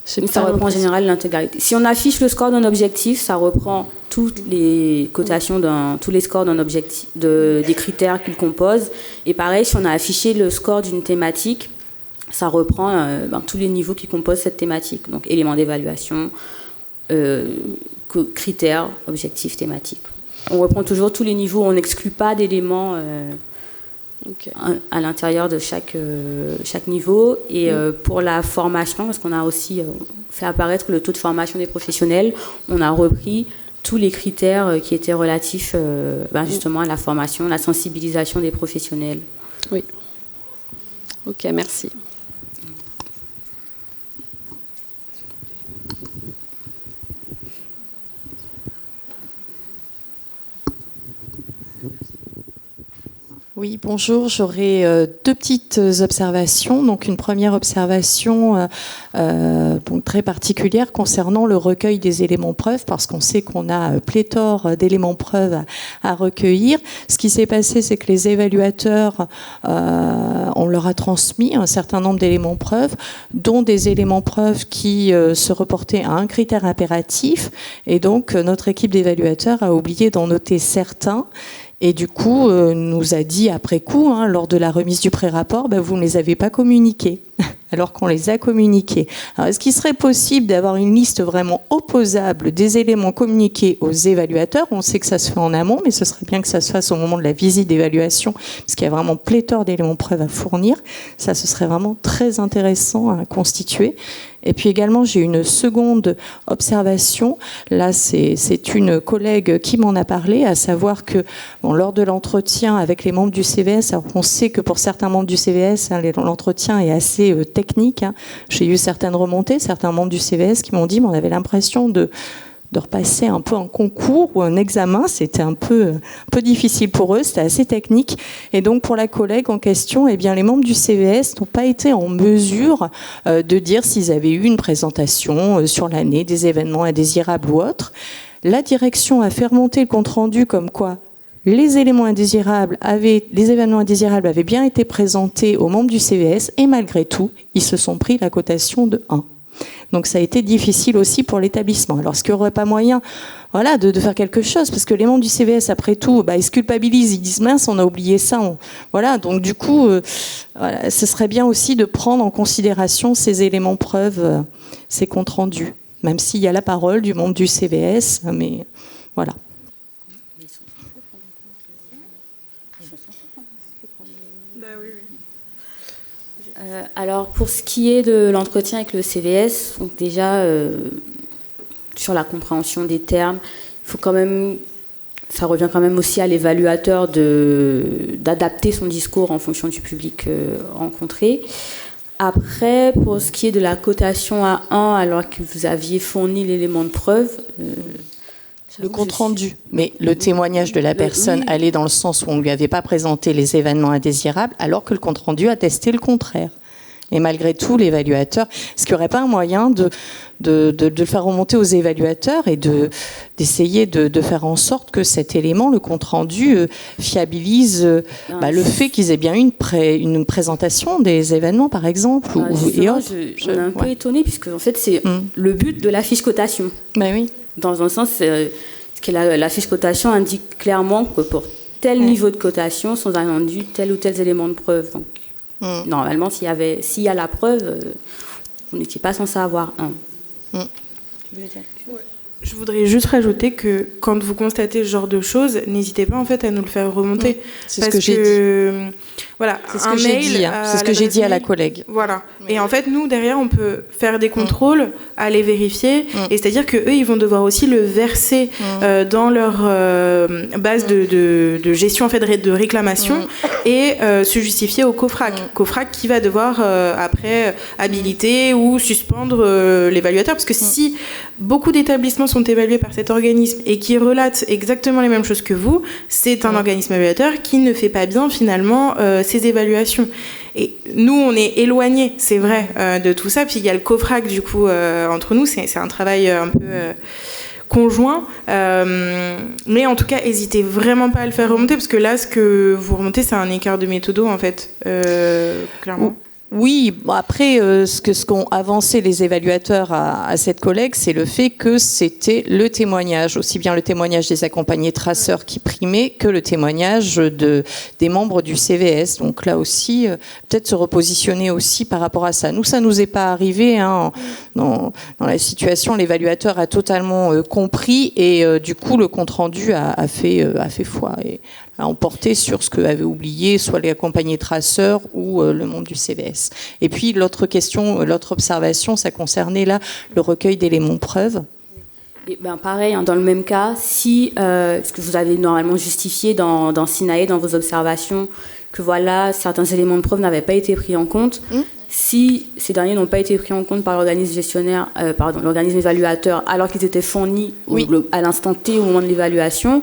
Ça reprend en général l'intégralité. Si on affiche le score d'un objectif, ça reprend toutes les cotations, tous les scores d'un objectif, des critères qu'il compose. Et pareil, si on a affiché le score d'une thématique, ça reprend tous les niveaux qui composent cette thématique. Donc éléments d'évaluation, critères, objectifs, thématiques. On reprend toujours tous les niveaux, on n'exclut pas d'éléments à l'intérieur de chaque niveau. Et pour la formation, parce qu'on a aussi fait apparaître le taux de formation des professionnels, on a repris tous les critères qui étaient relatifs justement à la formation, la sensibilisation des professionnels. Oui. Ok, merci. Oui, bonjour. J'aurais deux petites observations. Donc, une première observation très particulière concernant le recueil des éléments preuves, parce qu'on sait qu'on a pléthore d'éléments preuves à recueillir. Ce qui s'est passé, c'est que les évaluateurs, on leur a transmis un certain nombre d'éléments preuves, dont des éléments preuves qui se reportaient à un critère impératif. Et donc, notre équipe d'évaluateurs a oublié d'en noter certains. Et du coup, nous a dit après coup, lors de la remise du pré-rapport, vous ne les avez pas communiqués, alors qu'on les a communiqués. Alors, est-ce qu'il serait possible d'avoir une liste vraiment opposable des éléments communiqués aux évaluateurs ? On sait que ça se fait en amont, mais ce serait bien que ça se fasse au moment de la visite d'évaluation, parce qu'il y a vraiment pléthore d'éléments preuves à fournir. Ça, ce serait vraiment très intéressant à constituer. Et puis également, j'ai une seconde observation. Là, c'est une collègue qui m'en a parlé, à savoir que lors de l'entretien avec les membres du CVS, alors on sait que pour certains membres du CVS, l'entretien est assez technique. J'ai eu certaines remontées, certains membres du CVS qui m'ont dit, mais on avait l'impression de repasser un peu un concours ou un examen. C'était un peu difficile pour eux, c'était assez technique. Et donc pour la collègue en question, les membres du CVS n'ont pas été en mesure de dire s'ils avaient eu une présentation sur l'année, des événements indésirables ou autres. La direction a fait remonter le compte-rendu comme quoi les événements indésirables avaient bien été présentés aux membres du CVS, et malgré tout, ils se sont pris la cotation de 1. Donc ça a été difficile aussi pour l'établissement. Alors est-ce qu'il n'y aurait pas moyen de faire quelque chose ? Parce que les membres du CVS, après tout, ils se culpabilisent, ils disent mince, on a oublié ça. Donc du coup, ce serait bien aussi de prendre en considération ces éléments preuves, ces comptes rendus. Même s'il y a la parole du membre du CVS, mais voilà. Alors, pour ce qui est de l'entretien avec le CVS, donc déjà, sur la compréhension des termes, il faut quand même, ça revient quand même aussi à l'évaluateur d'adapter son discours en fonction du public rencontré. Après, pour ce qui est de la cotation à 1, alors que vous aviez fourni l'élément de preuve... le compte rendu. Mais le témoignage de la personne allait dans le sens où on ne lui avait pas présenté les événements indésirables, alors que le compte rendu attestait le contraire. Et malgré tout, l'évaluateur, est-ce qu'il n'y aurait pas un moyen de le faire remonter aux évaluateurs et d'essayer de faire en sorte que cet élément, le compte rendu, fiabilise le fait qu'ils aient bien eu une présentation des événements, par exemple, et autres. On est un peu étonnés, puisque en fait, c'est le but de la fiche cotation. Oui. Dans un sens, que la fiche cotation indique clairement que pour tel niveau de cotation sont attendus tel ou tel élément de preuve. Donc, normalement, s'il y a la preuve, vous n'étiez pas censé avoir 1. Tu voulais dire quelque chose ? Je voudrais juste rajouter que quand vous constatez ce genre de choses, n'hésitez pas en fait à nous le faire remonter. C'est ce que j'ai dit. Voilà, c'est ce que j'ai dit. C'est ce que j'ai dit à la collègue. Voilà. Et en fait, nous derrière, on peut faire des contrôles, aller vérifier, et c'est-à-dire que eux, ils vont devoir aussi le verser dans leur base de gestion en fait de réclamation et se justifier au COFRAC. COFRAC qui va devoir après habiliter ou suspendre l'évaluateur, parce que si beaucoup d'établissements sont évalués par cet organisme et qui relatent exactement les mêmes choses que vous, c'est un organisme évaluateur qui ne fait pas bien finalement ces évaluations. Et nous, on est éloignés, c'est vrai, de tout ça. Puis il y a le COFRAC, du coup, entre nous, c'est un travail un peu conjoint. Mais en tout cas, n'hésitez vraiment pas à le faire remonter, parce que là, ce que vous remontez, c'est un écart de méthodo, en fait, clairement. Oui, bon après, ce qu'ont avancé les évaluateurs à cette collègue, c'est le fait que c'était le témoignage, aussi bien le témoignage des accompagnés traceurs qui primait que le témoignage des membres du CVS. Donc là aussi, peut-être se repositionner aussi par rapport à ça. Nous, ça nous est pas arrivé dans la situation. L'évaluateur a totalement compris et du coup, le compte-rendu a fait foi et a emporté sur ce que avaient oublié soit les accompagnés traceurs ou le monde du CVS. Et puis l'autre question, l'autre observation, ça concernait là le recueil d'éléments preuves. Et ben pareil, dans le même cas, si ce que vous avez normalement justifié dans SINAE, dans vos observations, que voilà, certains éléments de preuve n'avaient pas été pris en compte, si ces derniers n'ont pas été pris en compte par l'organisme gestionnaire, l'organisme évaluateur, alors qu'ils étaient fournis à l'instant T au moment de l'évaluation,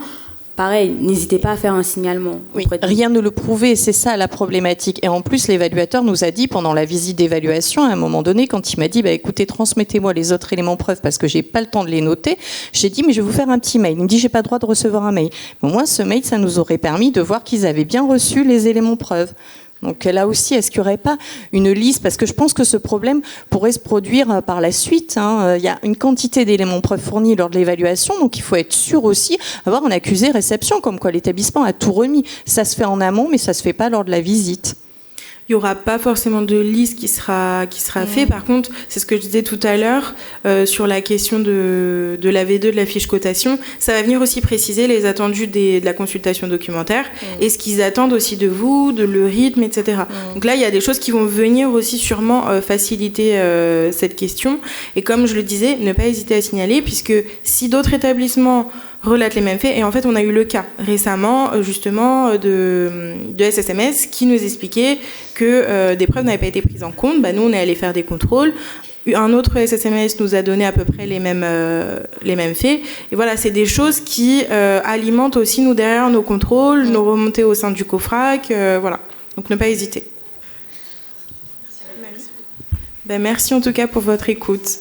pareil, n'hésitez pas à faire un signalement. Oui, rien ne le prouvait, c'est ça la problématique. Et en plus, l'évaluateur nous a dit pendant la visite d'évaluation, à un moment donné, quand il m'a dit écoutez, transmettez-moi les autres éléments preuves parce que j'ai pas le temps de les noter, j'ai dit mais je vais vous faire un petit mail. Il me dit j'ai pas le droit de recevoir un mail. Mais au moins, ce mail, ça nous aurait permis de voir qu'ils avaient bien reçu les éléments preuves. Donc là aussi, est-ce qu'il n'y aurait pas une liste ? Parce que je pense que ce problème pourrait se produire par la suite. Il y a une quantité d'éléments preuves fournis lors de l'évaluation, donc il faut être sûr aussi d'avoir un accusé réception, comme quoi l'établissement a tout remis. Ça se fait en amont, mais ça ne se fait pas lors de la visite. Il n'y aura pas forcément de liste qui sera fait. Par contre, c'est ce que je disais tout à l'heure sur la question de la V2, de la fiche cotation. Ça va venir aussi préciser les attendus de la consultation documentaire et ce qu'ils attendent aussi de vous, de le rythme, etc. Donc là, il y a des choses qui vont venir aussi sûrement faciliter cette question. Et comme je le disais, ne pas hésiter à signaler, puisque si d'autres établissements relatent les mêmes faits, et en fait on a eu le cas récemment justement de SSMS qui nous expliquait que des preuves n'avaient pas été prises en compte. Nous on est allé faire des contrôles, un autre SSMS nous a donné à peu près les mêmes faits, et voilà, c'est des choses qui alimentent aussi nous derrière nos contrôles, nos remontées au sein du COFRAC, voilà, donc ne pas hésiter. Merci en tout cas pour votre écoute.